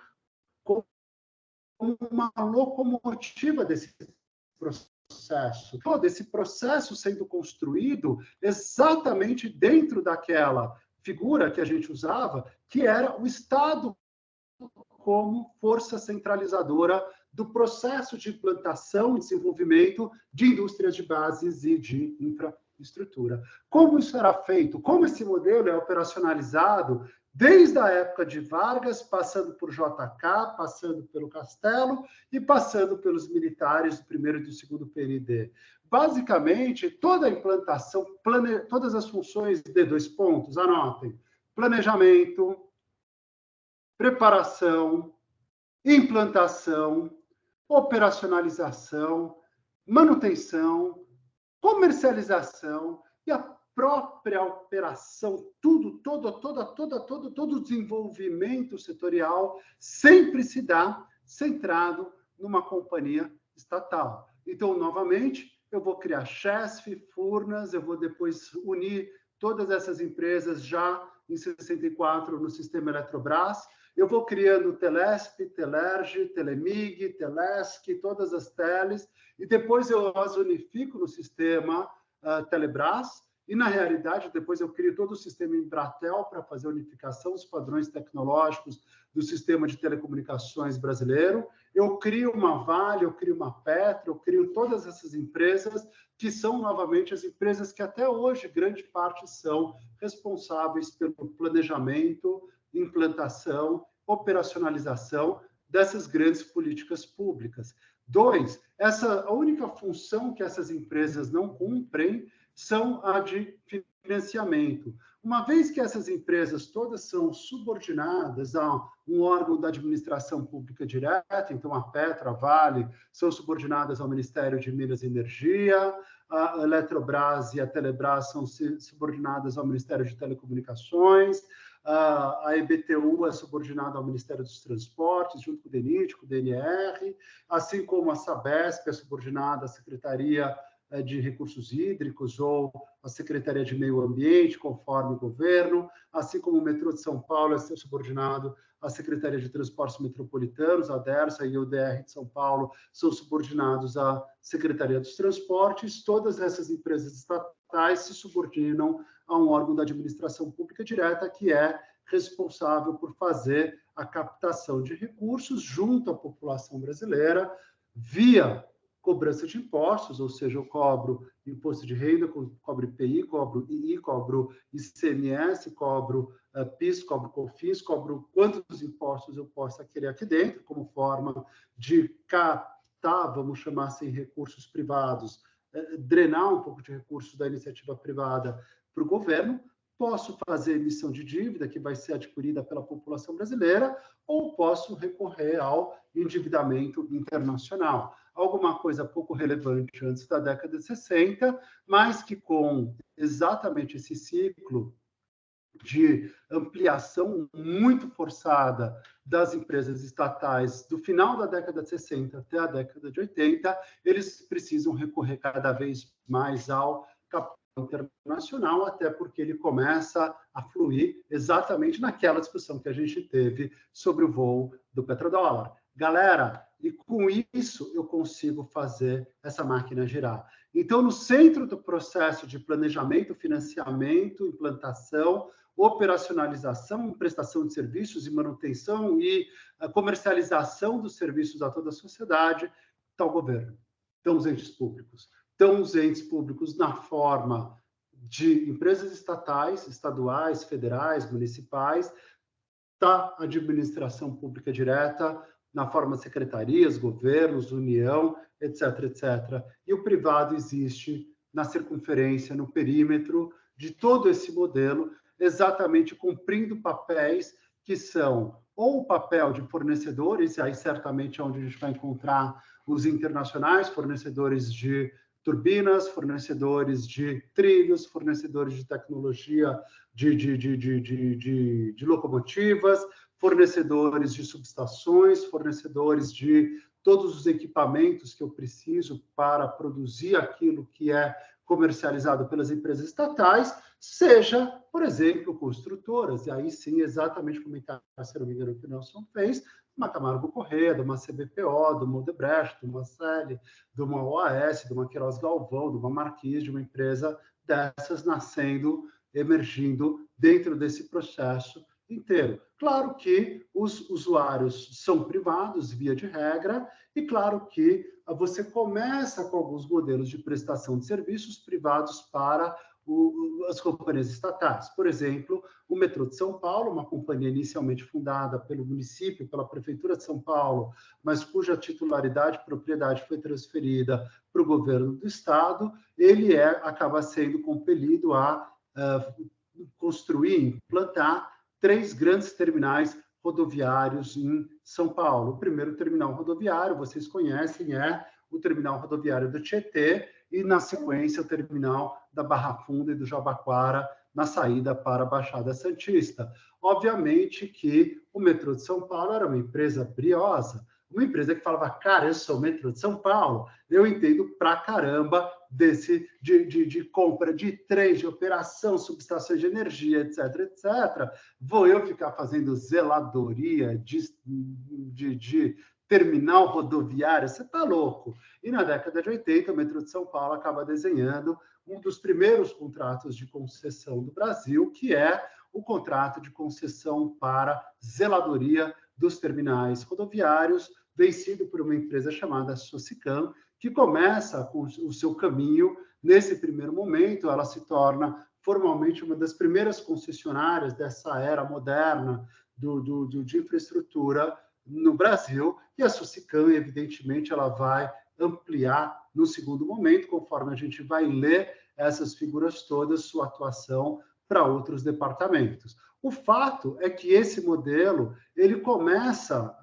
como uma locomotiva desse processo. Todo esse processo sendo construído exatamente dentro daquela figura que a gente usava, que era o Estado como força centralizadora do processo de implantação e desenvolvimento de indústrias de bases e de infraestrutura. Como isso era feito? Como esse modelo é operacionalizado desde a época de Vargas, passando por JK, passando pelo Castelo e passando pelos militares do primeiro e do segundo PND. Basicamente, toda a implantação, todas as funções de 2 pontos, anotem: planejamento, preparação, implantação, operacionalização, manutenção, comercialização e a própria operação, todo o desenvolvimento setorial sempre se dá centrado numa companhia estatal. Então, novamente, eu vou criar Chesf, Furnas, eu vou depois unir todas essas empresas já em 64 no sistema Eletrobras, eu vou criando Telesp, Telerge, Telemig, Telesc, todas as teles, e depois eu as unifico no sistema Telebrás, e, na realidade, depois eu crio todo o sistema Embratel para fazer a unificação dos padrões tecnológicos do sistema de telecomunicações brasileiro. Eu crio uma Vale, eu crio uma Petro, eu crio todas essas empresas que são, novamente, as empresas que até hoje, grande parte, são responsáveis pelo planejamento, implantação, operacionalização dessas grandes políticas públicas. 2, a única função que essas empresas não cumprem são a de financiamento. Uma vez que essas empresas todas são subordinadas a um órgão da administração pública direta, então a Petro, a Vale, são subordinadas ao Ministério de Minas e Energia, a Eletrobras e a Telebrás são subordinadas ao Ministério de Telecomunicações, a EBTU é subordinada ao Ministério dos Transportes, junto com o DENIT, com o DNR, assim como a Sabesp é subordinada à Secretaria de Recursos Hídricos ou a Secretaria de Meio Ambiente, conforme o governo, assim como o Metrô de São Paulo é subordinado à Secretaria de Transportes Metropolitanos, a DERSA e o DR de São Paulo são subordinados à Secretaria dos Transportes. Todas essas empresas estatais se subordinam a um órgão da administração pública direta que é responsável por fazer a captação de recursos junto à população brasileira via cobrança de impostos, ou seja, eu cobro imposto de renda, cobro IPI, cobro II, cobro ICMS, cobro PIS, cobro COFINS, cobro quantos impostos eu possa querer aqui dentro, como forma de captar, vamos chamar assim, recursos privados, drenar um pouco de recursos da iniciativa privada para o governo, posso fazer emissão de dívida que vai ser adquirida pela população brasileira, ou posso recorrer ao endividamento internacional. Alguma coisa pouco relevante antes da década de 60, mas que com exatamente esse ciclo de ampliação muito forçada das empresas estatais do final da década de 60 até a década de 80, eles precisam recorrer cada vez mais ao capital internacional, até porque ele começa a fluir exatamente naquela discussão que a gente teve sobre o voo do petrodólar. Galera, e com isso eu consigo fazer essa máquina girar. Então, no centro do processo de planejamento, financiamento, implantação, operacionalização, prestação de serviços e manutenção e a comercialização dos serviços a toda a sociedade, está o governo, estão os entes públicos. Estão os entes públicos na forma de empresas estatais, estaduais, federais, municipais, está a administração pública direta, na forma de secretarias, governos, União, etc., etc. E o privado existe na circunferência, no perímetro de todo esse modelo, exatamente cumprindo papéis que são ou o papel de fornecedores, e aí certamente é onde a gente vai encontrar os internacionais, fornecedores de turbinas, fornecedores de trilhos, fornecedores de tecnologia de locomotivas, fornecedores de subestações, fornecedores de todos os equipamentos que eu preciso para produzir aquilo que é comercializado pelas empresas estatais, seja, por exemplo, construtoras. E aí sim, exatamente como se não me engano, que o Nelson fez, uma Camargo Corrêa, de uma CBPO, de uma Odebrecht, de uma CELI, de uma OAS, de uma Queiroz Galvão, de uma Marquis, de uma empresa dessas nascendo, emergindo dentro desse processo inteiro. Claro que os usuários são privados, via de regra, e claro que você começa com alguns modelos de prestação de serviços privados para as companhias estatais. Por exemplo, o Metrô de São Paulo, uma companhia inicialmente fundada pelo município, pela Prefeitura de São Paulo, mas cuja titularidade e propriedade foi transferida para o governo do Estado, ele acaba sendo compelido a construir, implantar 3 grandes terminais rodoviários em São Paulo. O primeiro terminal rodoviário, vocês conhecem, é o terminal rodoviário do Tietê, e, na sequência, o terminal da Barra Funda e do Jabaquara, na saída para a Baixada Santista. Obviamente que o Metrô de São Paulo era uma empresa briosa, uma empresa que falava, cara, eu sou o Metrô de São Paulo, eu entendo pra caramba de compra de trens, de operação, subestações de energia, etc., etc. Vou eu ficar fazendo zeladoria de terminal rodoviário? Você está louco. E na década de 80, o Metrô de São Paulo acaba desenhando um dos primeiros contratos de concessão do Brasil, que é o contrato de concessão para zeladoria dos terminais rodoviários, vencido por uma empresa chamada Socicam, que começa com o seu caminho. Nesse primeiro momento, ela se torna formalmente uma das primeiras concessionárias dessa era moderna de infraestrutura no Brasil, e a Socicam, evidentemente, ela vai ampliar no segundo momento, conforme a gente vai ler essas figuras todas, sua atuação para outros departamentos. O fato é que esse modelo ele começa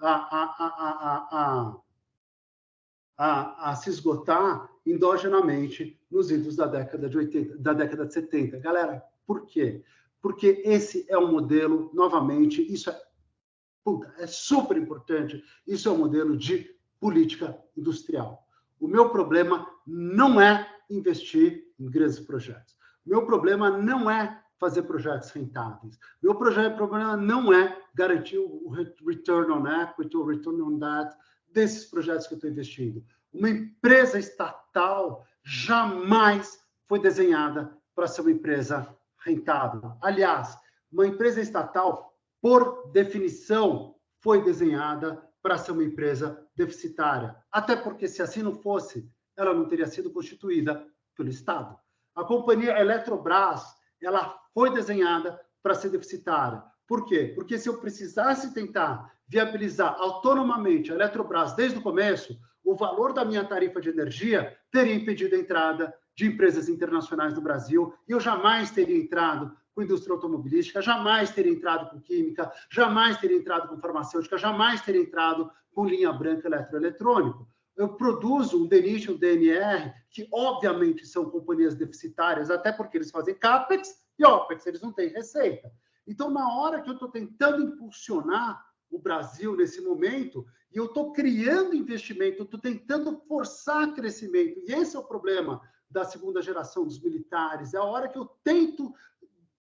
a se esgotar endogenamente nos idos da década de 80, da década de 70. Galera, por quê? Porque esse é um modelo, novamente, isso é super importante, isso é um modelo de política industrial. O meu problema não é investir em grandes projetos. O meu problema não é fazer projetos rentáveis. Meu problema não é garantir o return on equity, o return on debt desses projetos que eu estou investindo. Uma empresa estatal jamais foi desenhada para ser uma empresa rentável. Aliás, uma empresa estatal, por definição, foi desenhada para ser uma empresa deficitária. Até porque, se assim não fosse, ela não teria sido constituída pelo Estado. A companhia Eletrobras, ela foi desenhada para ser deficitária. Por quê? Porque se eu precisasse tentar viabilizar autonomamente a Eletrobras desde o começo, o valor da minha tarifa de energia teria impedido a entrada de empresas internacionais no Brasil, e eu jamais teria entrado com indústria automobilística, jamais teria entrado com química, jamais teria entrado com farmacêutica, jamais teria entrado com linha branca eletroeletrônico. Eu produzo um DENIT, um DNR, que obviamente são companhias deficitárias, até porque eles fazem CAPEX e OPEX, eles não têm receita. Então, na hora que eu estou tentando impulsionar o Brasil nesse momento, e eu estou criando investimento, eu estou tentando forçar crescimento, e esse é o problema da segunda geração dos militares, é a hora que eu tento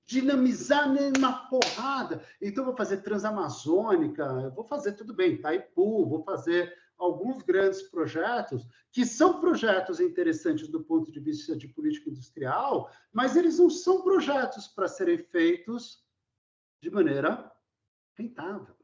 dinamizar numa porrada. Então, eu vou fazer Transamazônica, eu vou fazer tudo bem, Itaipu, vou fazer alguns grandes projetos, que são projetos interessantes do ponto de vista de política industrial, mas eles não são projetos para serem feitos de maneira rentável.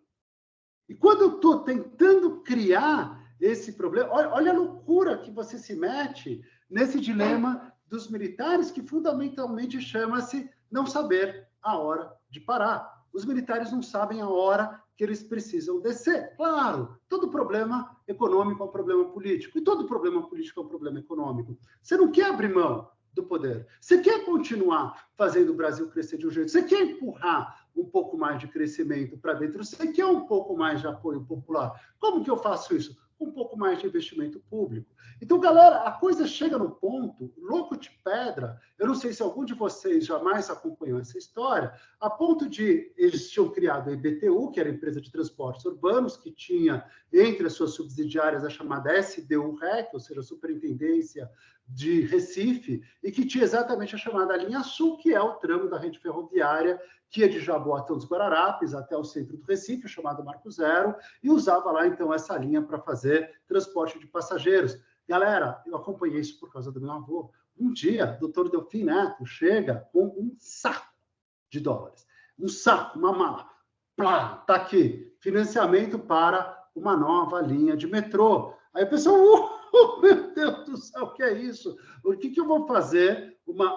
E quando eu estou tentando criar esse problema, olha a loucura que você se mete nesse dilema dos militares, que fundamentalmente chama-se não saber a hora de parar. Os militares não sabem a hora que eles precisam descer. Claro, todo problema econômico é um problema político, e todo problema político é um problema econômico. Você não quer abrir mão do poder. Você quer continuar fazendo o Brasil crescer de um jeito. Você quer empurrar um pouco mais de crescimento para dentro. Você quer um pouco mais de apoio popular. Como que eu faço isso? Um pouco mais de investimento público. Então, galera, a coisa chega no ponto, louco de pedra, eu não sei se algum de vocês jamais acompanhou essa história, a ponto de eles tinham criado a IBTU, que era a empresa de transportes urbanos, que tinha entre as suas subsidiárias a chamada SDU-REC, ou seja, a Superintendência de Recife, e que tinha exatamente a chamada Linha Sul, que é o tramo da rede ferroviária que ia de Jaboatão dos Guararapes até o centro do Recife, chamado Marco Zero, e usava lá, então, essa linha para fazer transporte de passageiros. Galera, eu acompanhei isso por causa do meu avô. Um dia, o doutor Delfim Neto chega com um saco de dólares. Um saco, uma mala. Plá, tá aqui. Financiamento para uma nova linha de metrô. Aí a pessoa, meu Deus do céu, o que é isso? O que eu vou fazer uma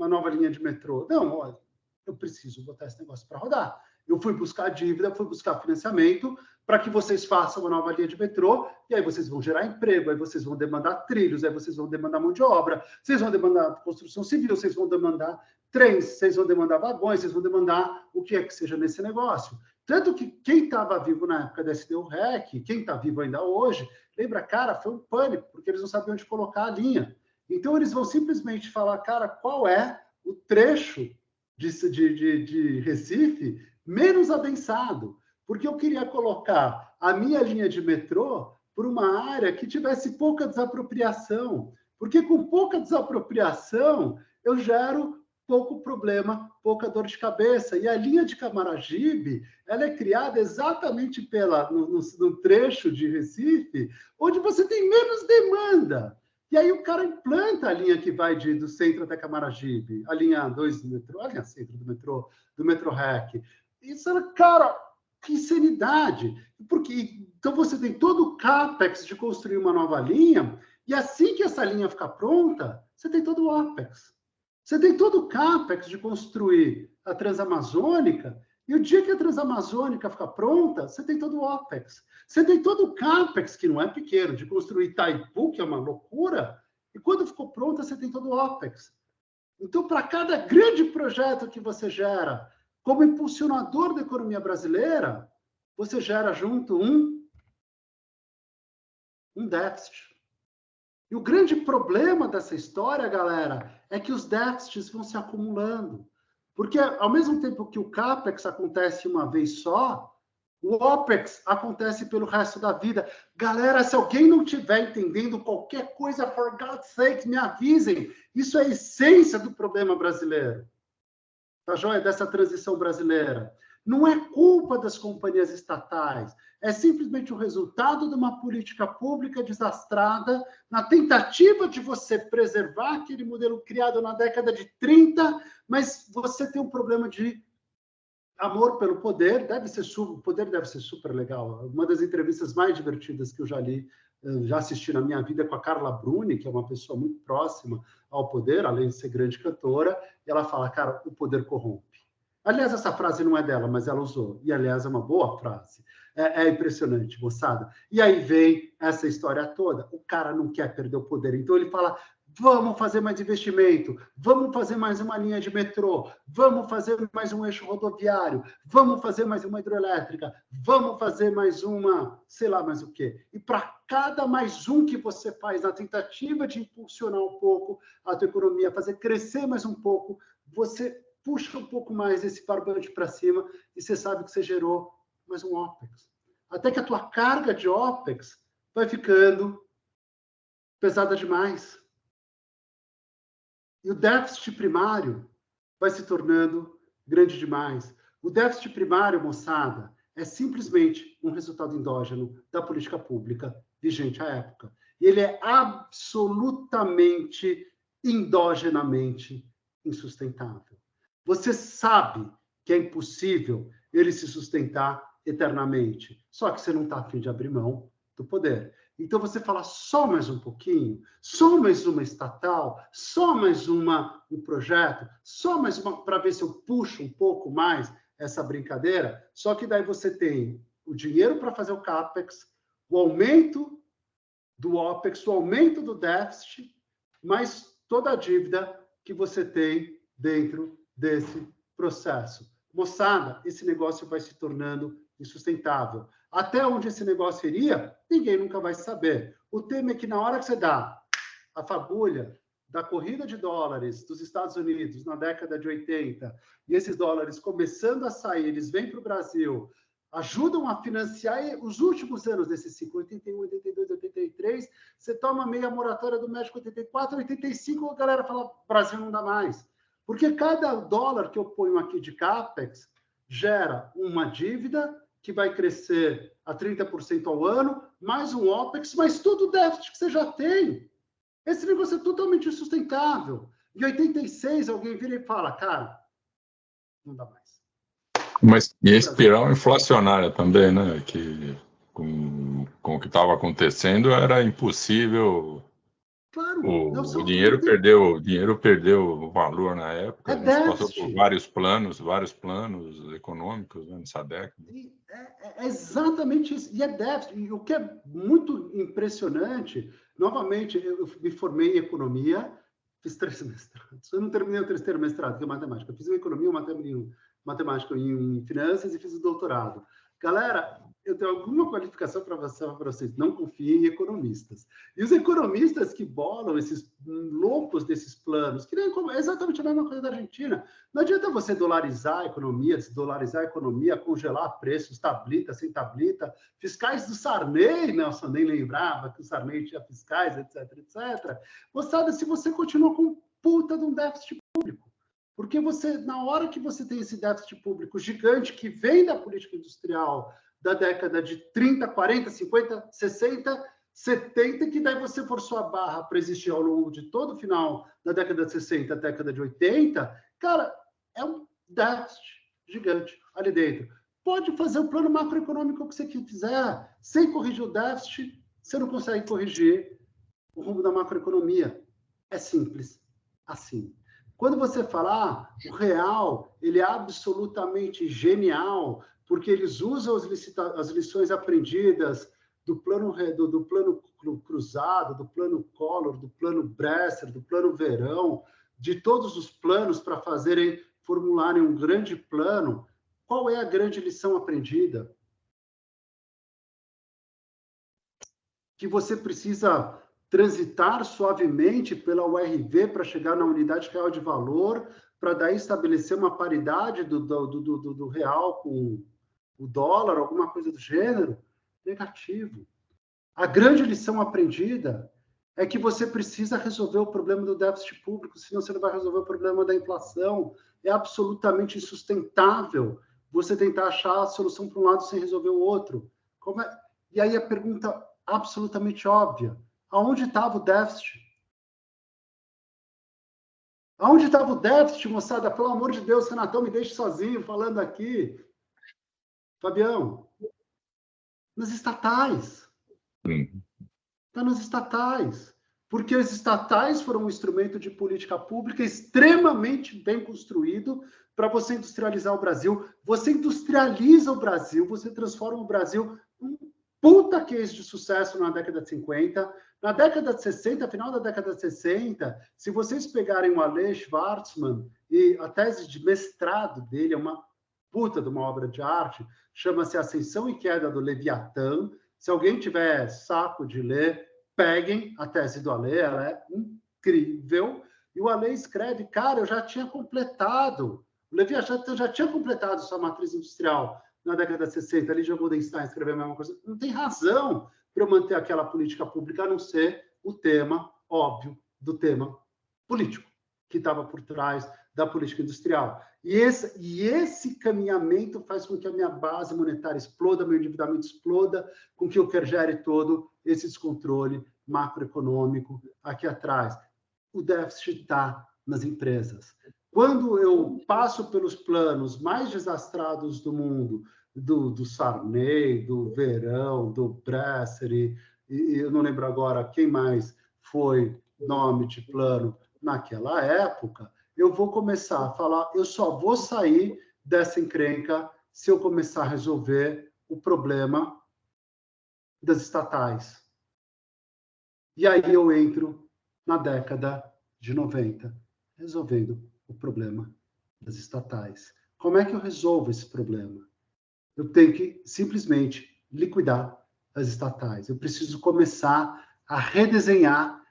nova linha de metrô? Não, olha, eu preciso botar esse negócio para rodar. Eu fui buscar dívida, fui buscar financiamento para que vocês façam uma nova linha de metrô, e aí vocês vão gerar emprego, aí vocês vão demandar trilhos, aí vocês vão demandar mão de obra, vocês vão demandar construção civil, vocês vão demandar trens, vocês vão demandar vagões, vocês vão demandar o que é que seja nesse negócio. Tanto que quem estava vivo na época da SDU-REC, quem está vivo ainda hoje, lembra, cara, foi um pânico, porque eles não sabiam onde colocar a linha. Então, eles vão simplesmente falar, cara, qual é o trecho de Recife menos adensado? Porque eu queria colocar a minha linha de metrô por uma área que tivesse pouca desapropriação. Porque com pouca desapropriação, eu gero pouco problema, pouca dor de cabeça. E a linha de Camaragibe, ela é criada exatamente no trecho de Recife, onde você tem menos demanda. E aí o cara implanta a linha que vai do centro até Camaragibe, a linha 2 do metrô, a linha centro do metrô REC. Isso era, cara, que insanidade. Porque, então você tem todo o CAPEX de construir uma nova linha, e assim que essa linha ficar pronta, você tem todo o OPEX. Você tem todo o CAPEX de construir a Transamazônica, e o dia que a Transamazônica ficar pronta, você tem todo o OPEX. Você tem todo o CAPEX, que não é pequeno, de construir Itaipu, que é uma loucura, e quando ficou pronta, você tem todo o OPEX. Então, para cada grande projeto que você gera, como impulsionador da economia brasileira, você gera junto um déficit. E o grande problema dessa história, galera, é que os déficits vão se acumulando. Porque, ao mesmo tempo que o CAPEX acontece uma vez só, o OPEX acontece pelo resto da vida. Galera, se alguém não estiver entendendo qualquer coisa, for God's sake, me avisem. Isso é a essência do problema brasileiro. Tá joia? Dessa transição brasileira. Não é culpa das companhias estatais, é simplesmente o resultado de uma política pública desastrada na tentativa de você preservar aquele modelo criado na década de 30, mas você tem um problema de amor pelo poder, o poder deve ser super legal. Uma das entrevistas mais divertidas que eu já li eu já assisti na minha vida com a Carla Bruni, que é uma pessoa muito próxima ao poder, além de ser grande cantora, e ela fala, cara, o poder corrompe. Aliás, essa frase não é dela, mas ela usou. E, aliás, é uma boa frase. É impressionante, moçada. E aí vem essa história toda. O cara não quer perder o poder. Então, ele fala, vamos fazer mais investimento, vamos fazer mais uma linha de metrô, vamos fazer mais um eixo rodoviário, vamos fazer mais uma hidrelétrica, vamos fazer mais uma, sei lá mais o quê. E para cada mais um que você faz na tentativa de impulsionar um pouco a tua economia, fazer crescer mais um pouco, você puxa um pouco mais esse barbante para cima e você sabe que você gerou mais um OPEX. Até que a tua carga de OPEX vai ficando pesada demais. E o déficit primário vai se tornando grande demais. O déficit primário, moçada, é simplesmente um resultado endógeno da política pública vigente à época. E ele é absolutamente, endogenamente insustentável. Você sabe que é impossível ele se sustentar eternamente, só que você não está a fim de abrir mão do poder. Então, você fala só mais um pouquinho, só mais uma estatal, só mais um projeto, só mais uma, para ver se eu puxo um pouco mais essa brincadeira, só que daí você tem o dinheiro para fazer o CAPEX, o aumento do OPEX, o aumento do déficit, mais toda a dívida que você tem dentro desse processo. Moçada, esse negócio vai se tornando insustentável. Até onde esse negócio iria, ninguém nunca vai saber. O tema é que na hora que você dá a fagulha da corrida de dólares dos Estados Unidos na década de 80, e esses dólares começando a sair, eles vêm para o Brasil, ajudam a financiar os últimos anos desse ciclo, 81, 82, 83, você toma meia moratória do México 84, 85, a galera fala, Brasil não dá mais. Porque cada dólar que eu ponho aqui de CAPEX gera uma dívida que vai crescer a 30% ao ano, mais um OPEX, mas todo o déficit que você já tem. Esse negócio é totalmente insustentável. Em 86, alguém vira e fala, cara, não dá mais.
Mas e a espiral inflacionária também, né? Que com o que estava acontecendo era impossível.
Claro,
O dinheiro perdeu o valor na época.
É
A gente passou por
déficit.
vários planos econômicos, né, nessa década.
É exatamente isso. E é déficit. E o que é muito impressionante, novamente, eu me formei em economia, fiz 3 mestrados. Eu não terminei o 3º mestrado, que é matemática. Eu fiz uma economia, uma matemática em finanças e fiz o doutorado. Galera, eu tenho alguma qualificação para vocês. Não confiem em economistas. E os economistas que bolam esses loucos desses planos, que nem é exatamente a mesma coisa da Argentina. Não adianta você dolarizar a economia, desdolarizar a economia, congelar preços, tablita, sem tablita. Fiscais do Sarney, Nelson nem lembrava que o Sarney tinha fiscais, etc, etc. Moçada, se você continua com puta de um déficit público, porque você, na hora que você tem esse déficit público gigante que vem da política industrial da década de 30, 40, 50, 60, 70, que daí você forçou a barra para existir ao longo de todo o final da década de 60, década de 80, cara, é um déficit gigante ali dentro. Pode fazer o plano macroeconômico que você quiser, sem corrigir o déficit, você não consegue corrigir o rumo da macroeconomia. É simples assim. Quando você fala, o real, ele é absolutamente genial, porque eles usam as lições aprendidas do plano cruzado, do plano Collor, do plano Bresser, do plano Verão, de todos os planos para formularem um grande plano. Qual é a grande lição aprendida? Que você precisa transitar suavemente pela URV para chegar na unidade real de valor, para daí estabelecer uma paridade do real com o dólar, alguma coisa do gênero. Negativo. A grande lição aprendida é que você precisa resolver o problema do déficit público, senão você não vai resolver o problema da inflação. É absolutamente insustentável você tentar achar a solução para um lado sem resolver o outro. E aí a pergunta absolutamente óbvia: aonde estava o déficit? Aonde estava o déficit, moçada? Pelo amor de Deus, Renatão, me deixe sozinho falando aqui. Fabião, nas estatais. Está nas estatais. Porque as estatais foram um instrumento de política pública extremamente bem construído para você industrializar o Brasil. Você industrializa o Brasil, você transforma o Brasil num puta case de sucesso na década de 50. Na década de 60, final da década de 60, se vocês pegarem o Alê Schwartzman, e a tese de mestrado dele é uma puta de uma obra de arte, chama-se Ascensão e Queda do Leviatã. Se alguém tiver saco de ler, peguem a tese do Alê, ela é incrível. E o Alê escreve, cara, eu já tinha completado, o Leviatã já tinha completado sua matriz industrial na década de 60, ali já Goldenstein escreveu a mesma coisa. Não tem razão para eu manter aquela política pública, a não ser o tema óbvio do tema político, que estava por trás da política industrial. E esse caminhamento faz com que a minha base monetária exploda, meu endividamento exploda, com que eu gere todo esse descontrole macroeconômico aqui atrás. O déficit está nas empresas. Quando eu passo pelos planos mais desastrados do mundo, do Sarney, do Verão, do Bresser, e eu não lembro agora quem mais foi nome de plano naquela época, eu vou começar a falar, eu só vou sair dessa encrenca se eu começar a resolver o problema das estatais. E aí eu entro na década de 90, resolvendo o problema das estatais. Como é que eu resolvo esse problema? Eu tenho que simplesmente liquidar as estatais. Eu preciso começar a redesenhar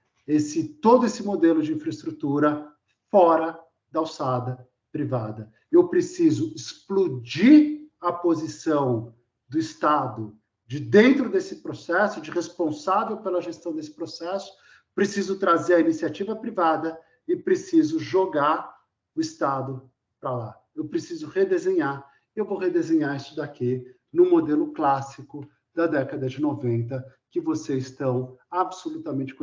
todo esse modelo de infraestrutura fora da alçada privada. Eu preciso explodir a posição do Estado de dentro desse processo, de responsável pela gestão desse processo, preciso trazer a iniciativa privada e preciso jogar o Estado para lá. Eu preciso redesenhar. Eu vou redesenhar isso daqui no modelo clássico da década de 90, que vocês estão absolutamente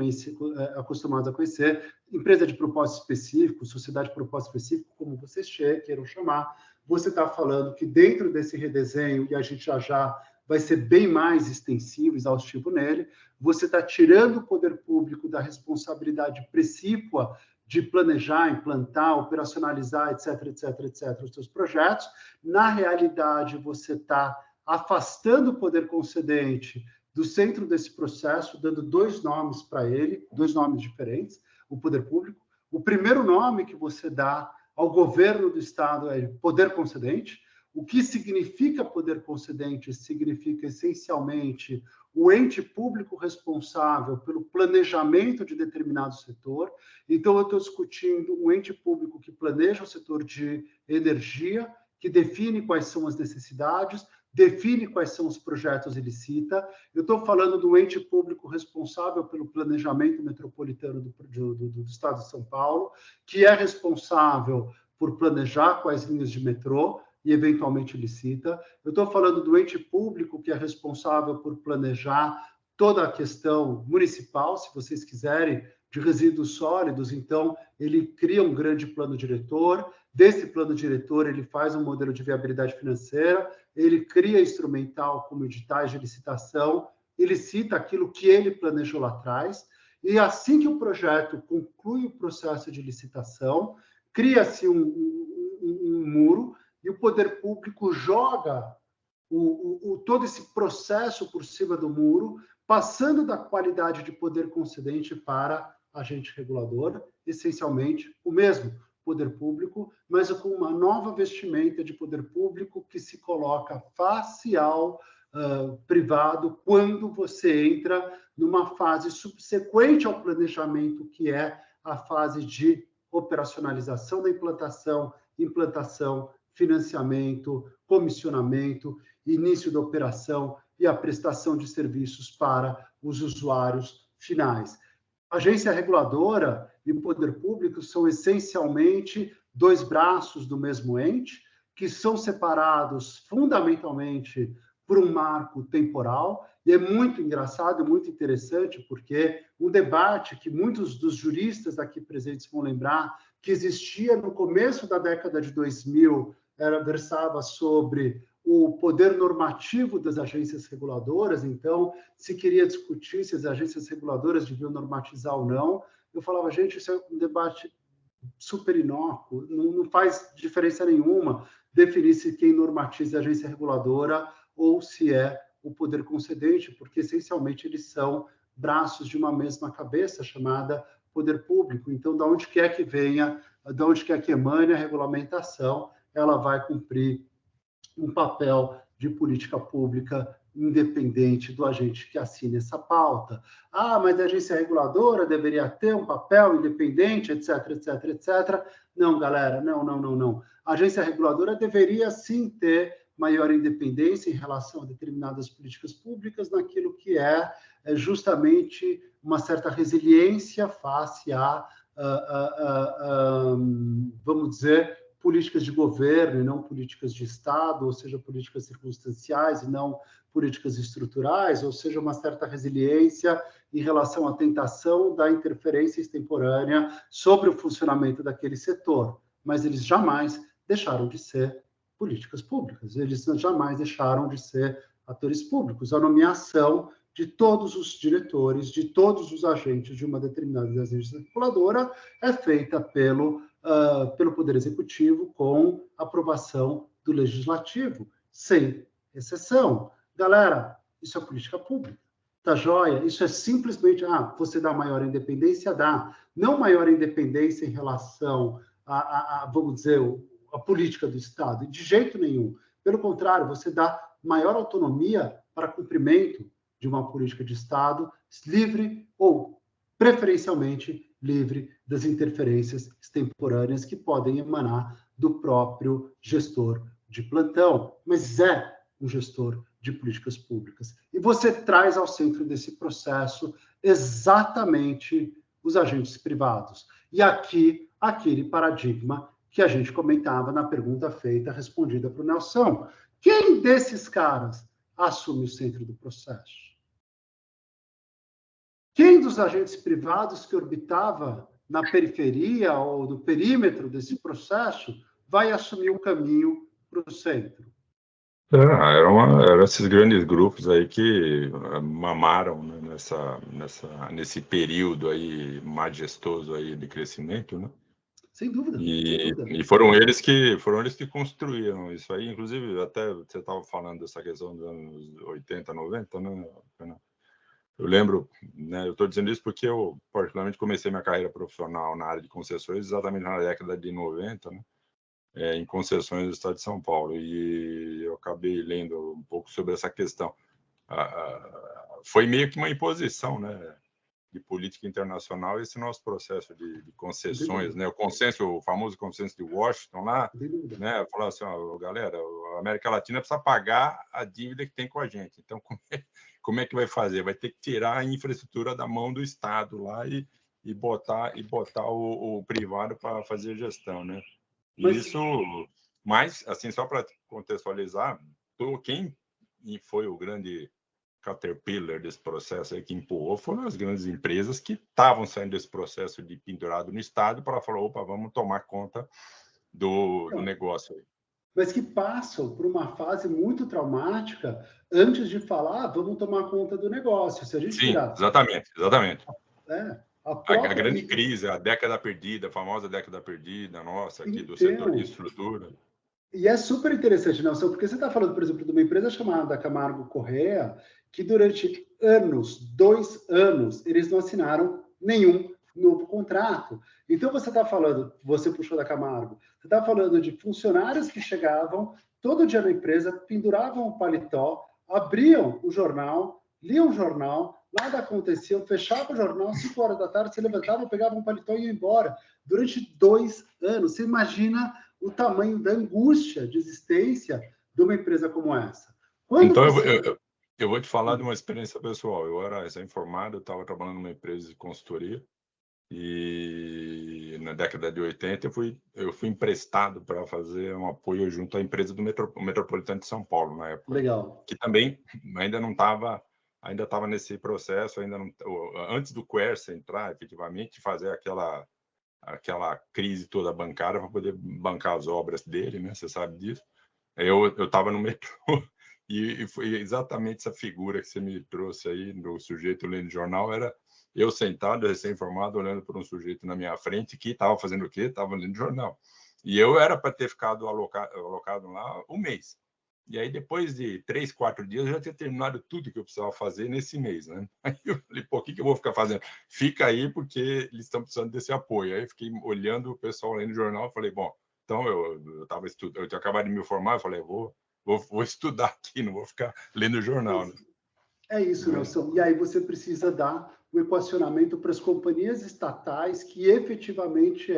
acostumados a conhecer. Empresa de propósito específico, sociedade de propósito específico, como vocês queiram chamar. Você está falando que dentro desse redesenho, e a gente já vai ser bem mais extensivo, exaustivo nele, você está tirando o poder público da responsabilidade precípua de planejar, implantar, operacionalizar, etc., os seus projetos. Na realidade, você está afastando o poder concedente do centro desse processo, dando dois nomes para ele, dois nomes diferentes, o poder público. O primeiro nome que você dá ao governo do Estado é poder concedente. O que significa poder concedente? Significa, essencialmente, o ente público responsável pelo planejamento de determinado setor. Então, eu estou discutindo um ente público que planeja o setor de energia, que define quais são as necessidades, define quais são os projetos e licita. Eu estou falando do ente público responsável pelo planejamento metropolitano do Estado de São Paulo, que é responsável por planejar quais linhas de metrô, e eventualmente licita. Eu estou falando do ente público que é responsável por planejar toda a questão municipal, se vocês quiserem, de resíduos sólidos. Então, ele cria um grande plano diretor. Desse plano diretor, ele faz um modelo de viabilidade financeira, ele cria instrumental como editais de licitação, ele cita aquilo que ele planejou lá atrás, e assim que o projeto conclui o processo de licitação, cria-se um muro, e o poder público joga todo esse processo por cima do muro, passando da qualidade de poder concedente para agente regulador, essencialmente o mesmo poder público, mas com uma nova vestimenta de poder público que se coloca face ao privado quando você entra numa fase subsequente ao planejamento, que é a fase de operacionalização da implantação, financiamento, comissionamento, início da operação e a prestação de serviços para os usuários finais. A agência reguladora e o poder público são essencialmente dois braços do mesmo ente, que são separados fundamentalmente por um marco temporal, e é muito engraçado e muito interessante, porque um debate que muitos dos juristas aqui presentes vão lembrar, que existia no começo da década de 2000, versava sobre o poder normativo das agências reguladoras, então, se queria discutir se as agências reguladoras deviam normatizar ou não, eu falava, gente, isso é um debate super inócuo, não faz diferença nenhuma definir se quem normatiza é a agência reguladora ou se é o poder concedente, porque, essencialmente, eles são braços de uma mesma cabeça, chamada poder público. Então, da onde quer que venha, da onde quer que emane a regulamentação, ela vai cumprir um papel de política pública independente do agente que assine essa pauta. Ah, mas a agência reguladora deveria ter um papel independente, etc, etc, etc. Não, galera, não. A agência reguladora deveria, sim, ter maior independência em relação a determinadas políticas públicas naquilo que é justamente uma certa resiliência face vamos dizer, políticas de governo e não políticas de Estado, ou seja, políticas circunstanciais e não políticas estruturais, ou seja, uma certa resiliência em relação à tentação da interferência extemporânea sobre o funcionamento daquele setor. Mas eles jamais deixaram de ser políticas públicas, eles jamais deixaram de ser atores públicos. A nomeação de todos os diretores, de todos os agentes de uma determinada agência reguladora é feita pelo Poder Executivo com aprovação do Legislativo, sem exceção. Galera, isso é política pública. Tá joia? Isso é simplesmente, você dá maior independência? Dá. Não maior independência em relação vamos dizer, a política do Estado, de jeito nenhum. Pelo contrário, você dá maior autonomia para cumprimento de uma política de Estado livre ou, preferencialmente, livre das interferências extemporâneas que podem emanar do próprio gestor de plantão, mas é um gestor de políticas públicas. E você traz ao centro desse processo exatamente os agentes privados. E aqui, aquele paradigma que a gente comentava na pergunta feita, respondida para o Nelson. Quem desses caras assume o centro do processo? Quem dos agentes privados que orbitava na periferia ou no perímetro desse processo vai assumir o caminho para o centro?
Eram esses grandes grupos aí que mamaram, né, nesse período aí majestoso aí de crescimento, né?
Sem dúvida.
E foram eles que construíram isso aí. Inclusive, até você estava falando dessa questão dos anos 80, 90, né? Eu lembro, né, eu estou dizendo isso porque eu, particularmente, comecei minha carreira profissional na área de concessões exatamente na década de 90, né, em concessões do Estado de São Paulo. E eu acabei lendo um pouco sobre essa questão. Foi meio que uma imposição, né, de política internacional esse nosso processo de concessões, né? O famoso consenso de Washington lá, né? Falou assim, galera, a América Latina precisa pagar a dívida que tem com a gente. Então, como é que vai fazer? Vai ter que tirar a infraestrutura da mão do Estado lá e botar o privado para fazer gestão, né? Mas assim, só para contextualizar, quem foi o grande caterpillar desse processo aí que empurrou foram as grandes empresas que estavam saindo desse processo de pendurado no Estado para falar, opa, vamos tomar conta do negócio aí.
Mas que passam por uma fase muito traumática antes de falar, vamos tomar conta do negócio. Se a gente
Sim, exatamente. A grande crise, a década perdida, a famosa década perdida, nossa, aqui do setor de estrutura.
E é super interessante, Nelson, porque você está falando, por exemplo, de uma empresa chamada Camargo Corrêa, que durante 2 anos, eles não assinaram nenhum novo contrato. Então, você está falando, você puxou da Camargo, você está falando de funcionários que chegavam todo dia na empresa, penduravam o paletó, abriam o jornal, liam o jornal, nada acontecia, fechavam o jornal, 5 horas da tarde, se levantavam, pegavam o paletó e iam embora. Durante 2 anos. Você imagina o tamanho da angústia de existência de uma empresa como essa.
Então, eu vou te falar de uma experiência pessoal. Eu era recém-formado, eu estava trabalhando numa empresa de consultoria e na década de 80 eu fui emprestado para fazer um apoio junto à empresa do Metropolitano de São Paulo, na época.
Legal.
Que também ainda estava nesse processo, antes do Quercia entrar, efetivamente, fazer aquela crise toda bancária para poder bancar as obras dele, né? Você sabe disso. Eu estava no metrô e foi exatamente essa figura que você me trouxe aí, do sujeito lendo jornal, era eu sentado, recém-formado, olhando para um sujeito na minha frente que estava fazendo o quê? Estava lendo jornal. E eu era para ter ficado alocado lá um mês. E aí, depois de 3, 4 dias, eu já tinha terminado tudo que eu precisava fazer nesse mês, né? Aí eu falei, pô, o que eu vou ficar fazendo? Fica aí, porque eles estão precisando desse apoio. Aí eu fiquei olhando o pessoal lendo jornal, falei, bom, então eu estava estudando, eu tinha acabado de me formar, eu falei, vou estudar aqui, não vou ficar lendo jornal, né?
É isso, Nelson. E aí você precisa dar o equacionamento para as companhias estatais que efetivamente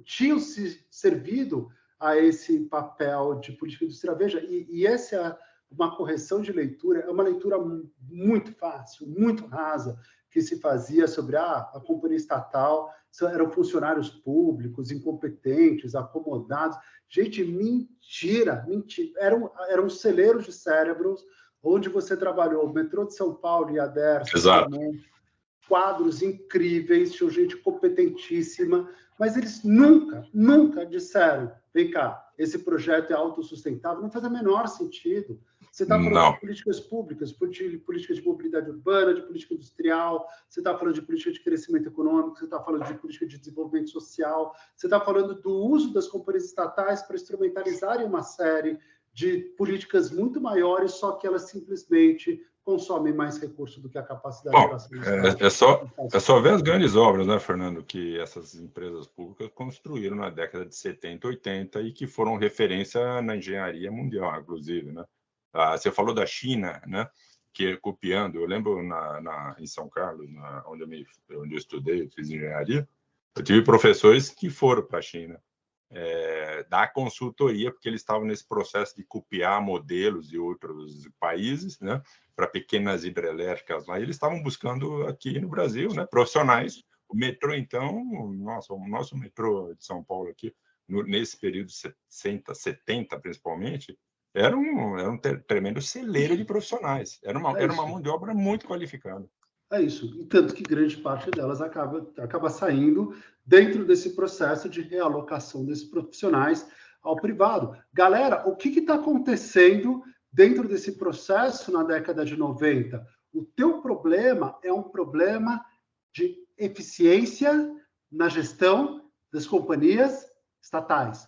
tinham se servido a esse papel de política industrial. Veja, e essa é uma correção de leitura, é uma leitura muito fácil, muito rasa, que se fazia sobre a companhia estatal eram funcionários públicos, incompetentes, acomodados. Gente, mentira, mentira. Eram celeiros de cérebros onde você trabalhou, o metrô de São Paulo e a Dersa, quadros incríveis, tinha gente competentíssima, mas eles nunca disseram, vem cá, esse projeto é autossustentável, não faz o menor sentido. Você está falando de políticas públicas, política de mobilidade urbana, de política industrial, você está falando de política de crescimento econômico, você está falando de política de desenvolvimento social, você está falando do uso das companhias estatais para instrumentalizarem uma série de políticas muito maiores, só que elas simplesmente consomem mais recursos do que a capacidade de geração.
É só ver as grandes obras, né, Fernando, que essas empresas públicas construíram na década de 70, 80 e que foram referência na engenharia mundial, inclusive, né? Você falou da China, né? Que copiando, eu lembro em São Carlos, onde eu estudei, eu fiz engenharia, eu tive professores que foram para a China. Da consultoria, porque eles estavam nesse processo de copiar modelos de outros países, né, para pequenas hidrelétricas lá, e eles estavam buscando aqui no Brasil, né, profissionais. O metrô, então, o nosso metrô de São Paulo aqui, nesse período de 60, 70 principalmente, era um tremendo celeiro de profissionais, era uma mão de obra muito qualificada.
É isso, e tanto que grande parte delas acaba saindo dentro desse processo de realocação desses profissionais ao privado. Galera, o que está acontecendo dentro desse processo na década de 90? O teu problema é um problema de eficiência na gestão das companhias estatais.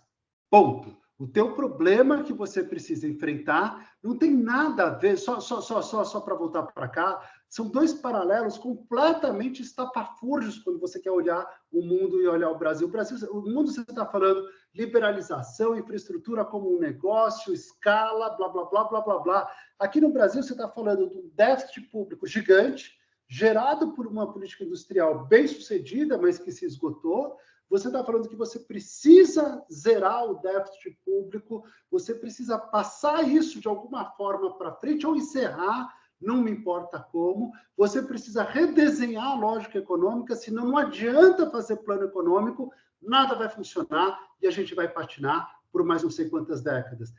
Ponto. O teu problema que você precisa enfrentar não tem nada a ver, só para voltar para cá, são dois paralelos completamente estapafúrdios quando você quer olhar o mundo e olhar o Brasil. O mundo, você está falando liberalização, infraestrutura como um negócio, escala, blá, blá, blá, blá, blá, blá. Aqui no Brasil, você está falando de um déficit público gigante, gerado por uma política industrial bem sucedida, mas que se esgotou. Você está falando que você precisa zerar o déficit público, você precisa passar isso de alguma forma para frente ou encerrar, não me importa como. Você precisa redesenhar a lógica econômica, senão não adianta fazer plano econômico, nada vai funcionar e a gente vai patinar por mais não sei quantas décadas.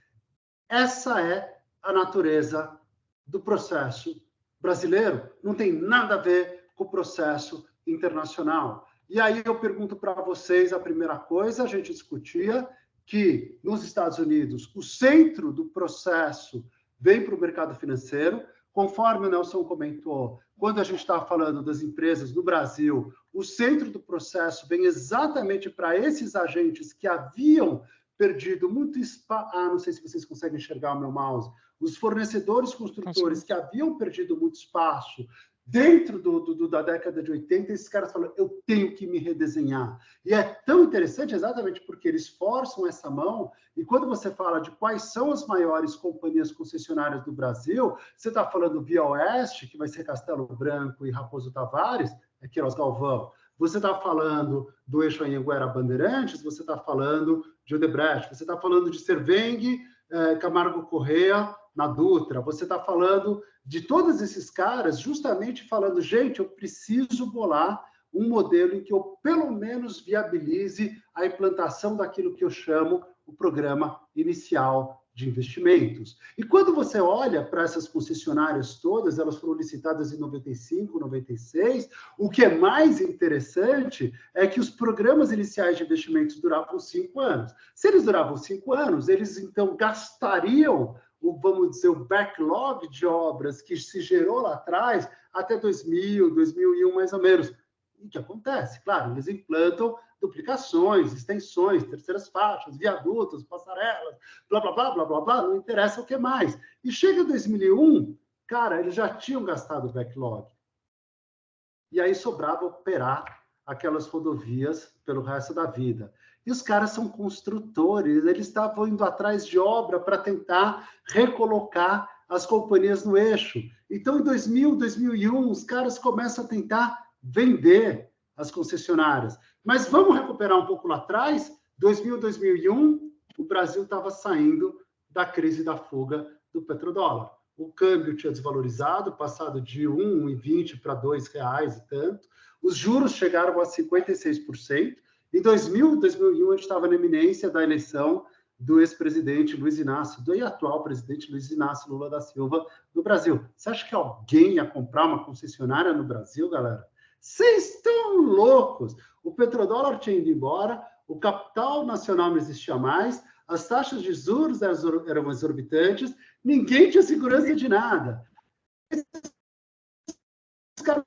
Essa é a natureza do processo brasileiro, não tem nada a ver com o processo internacional. E aí eu pergunto para vocês, a primeira coisa, a gente discutia que nos Estados Unidos o centro do processo vem para o mercado financeiro, conforme o Nelson comentou, quando a gente estava falando das empresas no Brasil, o centro do processo vem exatamente para esses agentes que haviam perdido muito espaço. Não sei se vocês conseguem enxergar o meu mouse. Os fornecedores construtores que haviam perdido muito espaço dentro da década de 80, esses caras falam, eu tenho que me redesenhar. E é tão interessante exatamente porque eles forçam essa mão, e quando você fala de quais são as maiores companhias concessionárias do Brasil, você está falando Via Oeste, que vai ser Castelo Branco e Raposo Tavares, Queiroz Galvão. Você está falando do Eixo Anhanguera Bandeirantes, você está falando de Odebrecht, você está falando de Serveng, Camargo Corrêa, na Dutra, você está falando de todos esses caras, justamente falando, gente, eu preciso bolar um modelo em que eu, pelo menos, viabilize a implantação daquilo que eu chamo o programa inicial de investimentos. E quando você olha para essas concessionárias todas, elas foram licitadas em 95, 96, o que é mais interessante é que os programas iniciais de investimentos duravam 5 anos. Se eles duravam 5 anos, eles então gastariam, vamos dizer, o backlog de obras que se gerou lá atrás até 2000, 2001 mais ou menos. E o que acontece? Claro, eles implantam duplicações, extensões, terceiras faixas, viadutos, passarelas, blá, blá, blá, blá, blá, blá, não interessa o que mais. E chega 2001, cara, eles já tinham gastado o backlog. E aí sobrava operar aquelas rodovias pelo resto da vida. E os caras são construtores, eles estavam indo atrás de obra para tentar recolocar as companhias no eixo. Então, em 2000, 2001, os caras começam a tentar vender as concessionárias. Mas vamos recuperar um pouco lá atrás, 2000, 2001, o Brasil estava saindo da crise da fuga do petrodólar. O câmbio tinha desvalorizado, passado de 1,20 para R$2 e tanto. Os juros chegaram a 56%. Em 2000, 2001, a gente estava na iminência da eleição do ex-presidente Luiz Inácio, do atual presidente Luiz Inácio Lula da Silva no Brasil. Você acha que alguém ia comprar uma concessionária no Brasil, galera? Vocês estão loucos! O petrodólar tinha ido embora, o capital nacional não existia mais, as taxas de juros eram exorbitantes, ninguém tinha segurança de nada. Os caras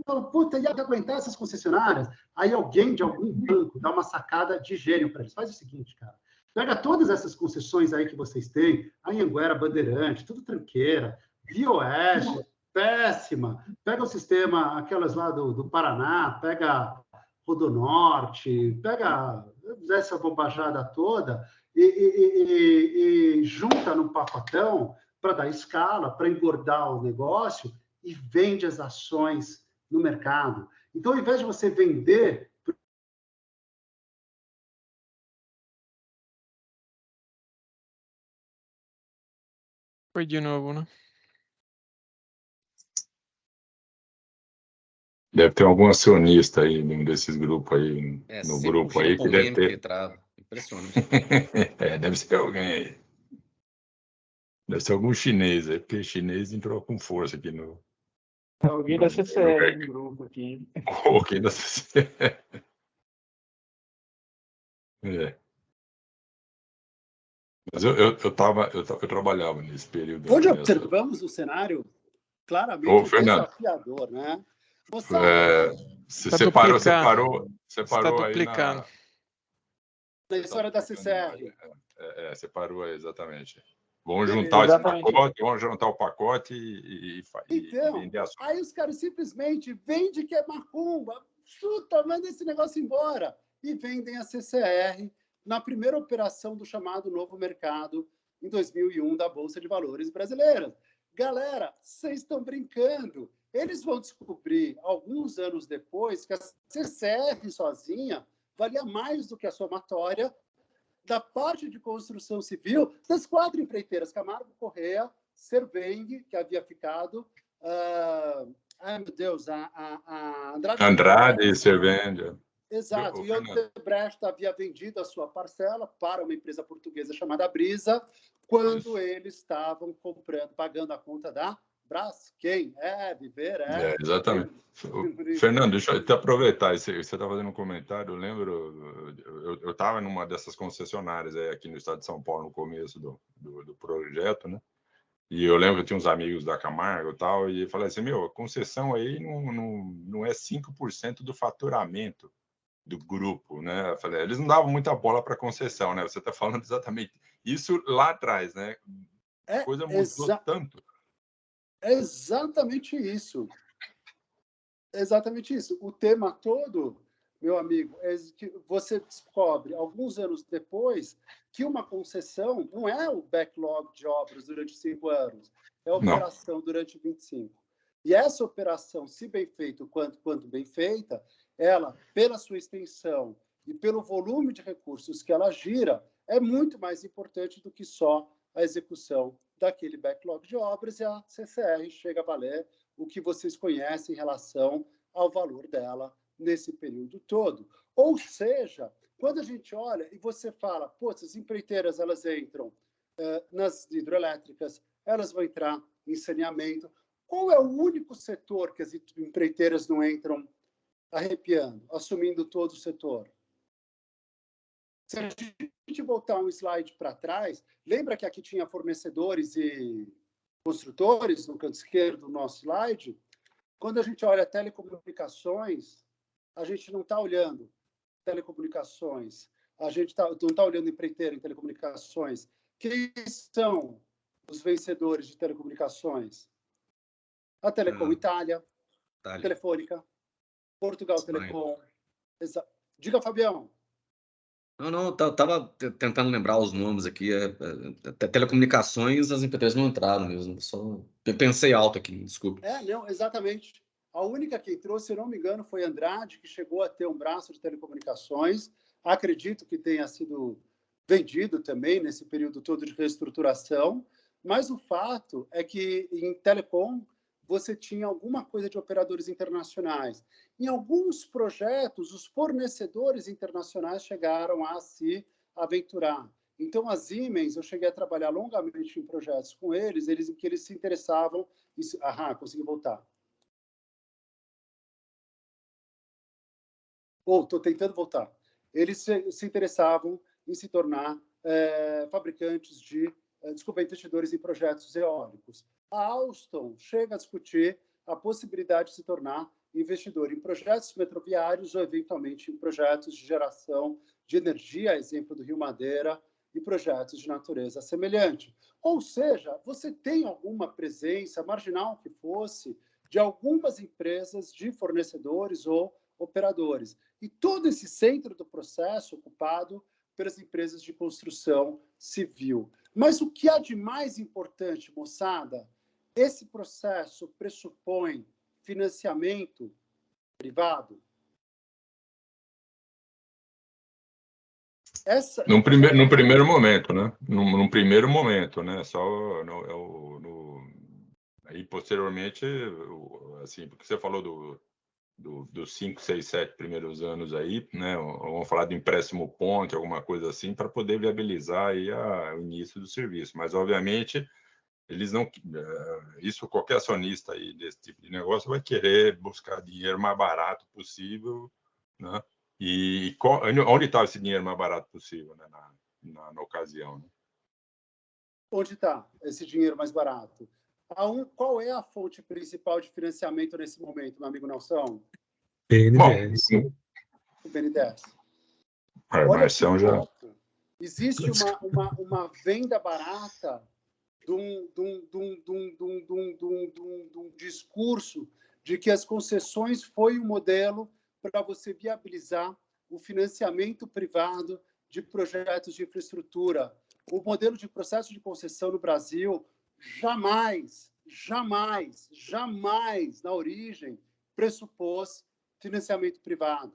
falam, puta, ia aguentar essas concessionárias? Aí alguém de algum banco dá uma sacada de gênio para eles. Faz o seguinte, cara. Pega todas essas concessões aí que vocês têm, a Anhanguera, Bandeirante, tudo tranqueira, Via Oeste, péssima. Pega o sistema, aquelas lá do Paraná, pega Rodonorte, pega essa bobajada toda e junta num pacotão para dar escala, para engordar o negócio e vende as ações no mercado. Então, ao invés de você vender...
Foi de novo, né?
Deve ter algum acionista aí num desses grupos aí, no grupo aí, que deve ter.
Impressionante.
Deve ser alguém aí. Deve ser algum chinês aí, porque chinês entrou com força aqui no.
Alguém da CCR no grupo aqui.
Alguém da CCR. Mas eu trabalhava nesse período.
Hoje observamos um cenário claramente desafiador, né?
Você separou aí
na história da CCR.
Separou aí, exatamente. Vamos juntar esse pacote, e vender ações.
Aí os caras simplesmente vendem que é macumba, chuta, manda esse negócio embora. E vendem a CCR na primeira operação do chamado Novo Mercado, em 2001, da Bolsa de Valores brasileira. Galera, vocês estão brincando. Eles vão descobrir, alguns anos depois, que a CCR sozinha valia mais do que a somatória da parte de construção civil das 4 empreiteiras, Camargo Corrêa, Serveng, que havia ficado... ai, meu Deus, a
Andrade e Serveng.
Exato, e o Odebrecht havia vendido a sua parcela para uma empresa portuguesa chamada Brisa, quando eles estavam pagando a conta da Braskem. Viver,
exatamente. Fernando, deixa eu te aproveitar, você está fazendo um comentário, eu lembro, eu estava numa dessas concessionárias aqui no estado de São Paulo, no começo do projeto, né? E eu lembro que eu tinha uns amigos da Camargo e tal, e falei assim, a concessão aí não é 5% do faturamento do grupo, né? Eu falei, eles não davam muita bola para concessão, né? Você está falando exatamente isso lá atrás, né? A coisa mudou tanto.
É exatamente isso. Exatamente isso. O tema todo, meu amigo, é que você descobre, alguns anos depois, que uma concessão não é o backlog de obras durante 5 anos, é a operação durante 25. E essa operação, se bem feita quanto bem feita, ela, pela sua extensão e pelo volume de recursos que ela gira, é muito mais importante do que só a execução daquele backlog de obras, e a CCR chega a valer o que vocês conhecem em relação ao valor dela nesse período todo. Ou seja, quando a gente olha e você fala, as empreiteiras elas entram nas hidroelétricas, elas vão entrar em saneamento. Qual é o único setor que as empreiteiras não entram arrepiando, assumindo todo o setor? Se a gente voltar um slide para trás, lembra que aqui tinha fornecedores e construtores no canto esquerdo do nosso slide? Quando a gente olha telecomunicações, a gente não está olhando telecomunicações, a gente não está olhando empreiteiro em telecomunicações. Quem são os vencedores de telecomunicações? A Telecom Itália, Telefônica, Portugal Telecom. Diga, Fabião.
Não, estava tentando lembrar os nomes aqui. Telecomunicações, as empresas não entraram mesmo. Só pensei alto aqui, desculpa.
Não, exatamente. A única que entrou, se eu não me engano, foi Andrade, que chegou a ter um braço de telecomunicações. Acredito que tenha sido vendido também nesse período todo de reestruturação. Mas o fato é que em telecom você tinha alguma coisa de operadores internacionais. Em alguns projetos, os fornecedores internacionais chegaram a se aventurar. Então, a Siemens, eu cheguei a trabalhar longamente em projetos com eles, que eles se interessavam... consegui voltar. Estou tentando voltar. Eles se interessavam em se tornar fabricantes de... investidores em projetos eólicos. A Alstom chega a discutir a possibilidade de se tornar investidor em projetos metroviários ou, eventualmente, em projetos de geração de energia, exemplo do Rio Madeira, e projetos de natureza semelhante. Ou seja, você tem alguma presença, marginal que fosse, de algumas empresas de fornecedores ou operadores. E todo esse centro do processo ocupado pelas empresas de construção civil. Mas o que há de mais importante, moçada, esse processo pressupõe financiamento privado?
Num primeiro momento, né? Num primeiro momento, né? Só aí posteriormente, assim, porque você falou dos 5, 6, 7 primeiros anos aí, né? Vamos falar de empréstimo ponte, alguma coisa assim, para poder viabilizar aí o início do serviço. Mas, obviamente, eles não... Isso qualquer acionista aí desse tipo de negócio vai querer buscar dinheiro mais barato possível, né? E onde estava esse dinheiro mais barato possível, né? na ocasião, né?
Onde está esse dinheiro mais barato? Qual é a fonte principal de financiamento nesse momento, meu amigo Nelson?
BNDES.
O BNDES.
Marcião já...
Existe uma venda barata de um discurso de que as concessões foi um modelo para você viabilizar o financiamento privado de projetos de infraestrutura. O modelo de processo de concessão no Brasil jamais, na origem, pressupôs financiamento privado.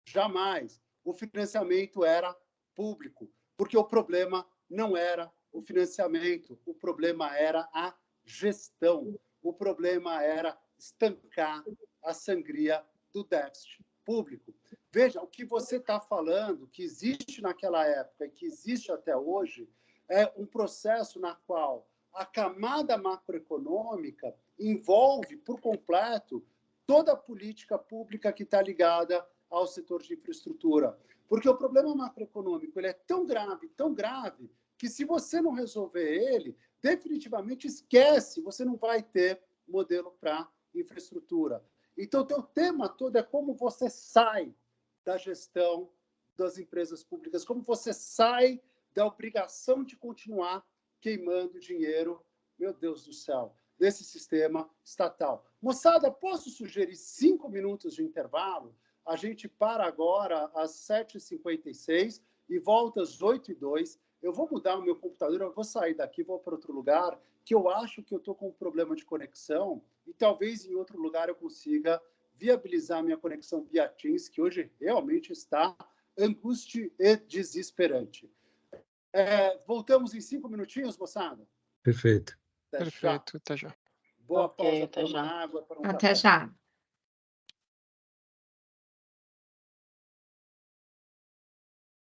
Jamais. O financiamento era público, porque o problema não era o financiamento, o problema era a gestão, o problema era estancar a sangria do déficit público. Veja, o que você está falando, que existe naquela época e que existe até hoje, é um processo na qual a camada macroeconômica envolve, por completo, toda a política pública que está ligada ao setor de infraestrutura. Porque o problema macroeconômico ele é tão grave, que se você não resolver ele, definitivamente esquece, você não vai ter modelo para infraestrutura. Então, o teu tema todo é como você sai da gestão das empresas públicas, como você sai da obrigação de continuar queimando dinheiro, meu Deus do céu, desse sistema estatal. Moçada, posso sugerir 5 minutos de intervalo? A gente para agora às 7h56 e volta às 8h02. Eu vou mudar o meu computador, eu vou sair daqui, vou para outro lugar, que eu acho que eu estou com um problema de conexão e talvez em outro lugar eu consiga viabilizar minha conexão via Teams, que hoje realmente está angústia e desesperante. Voltamos em 5 minutinhos, moçada?
Perfeito.
Perfeito, até já.
Boa pausa para uma água, para um café.
Até já.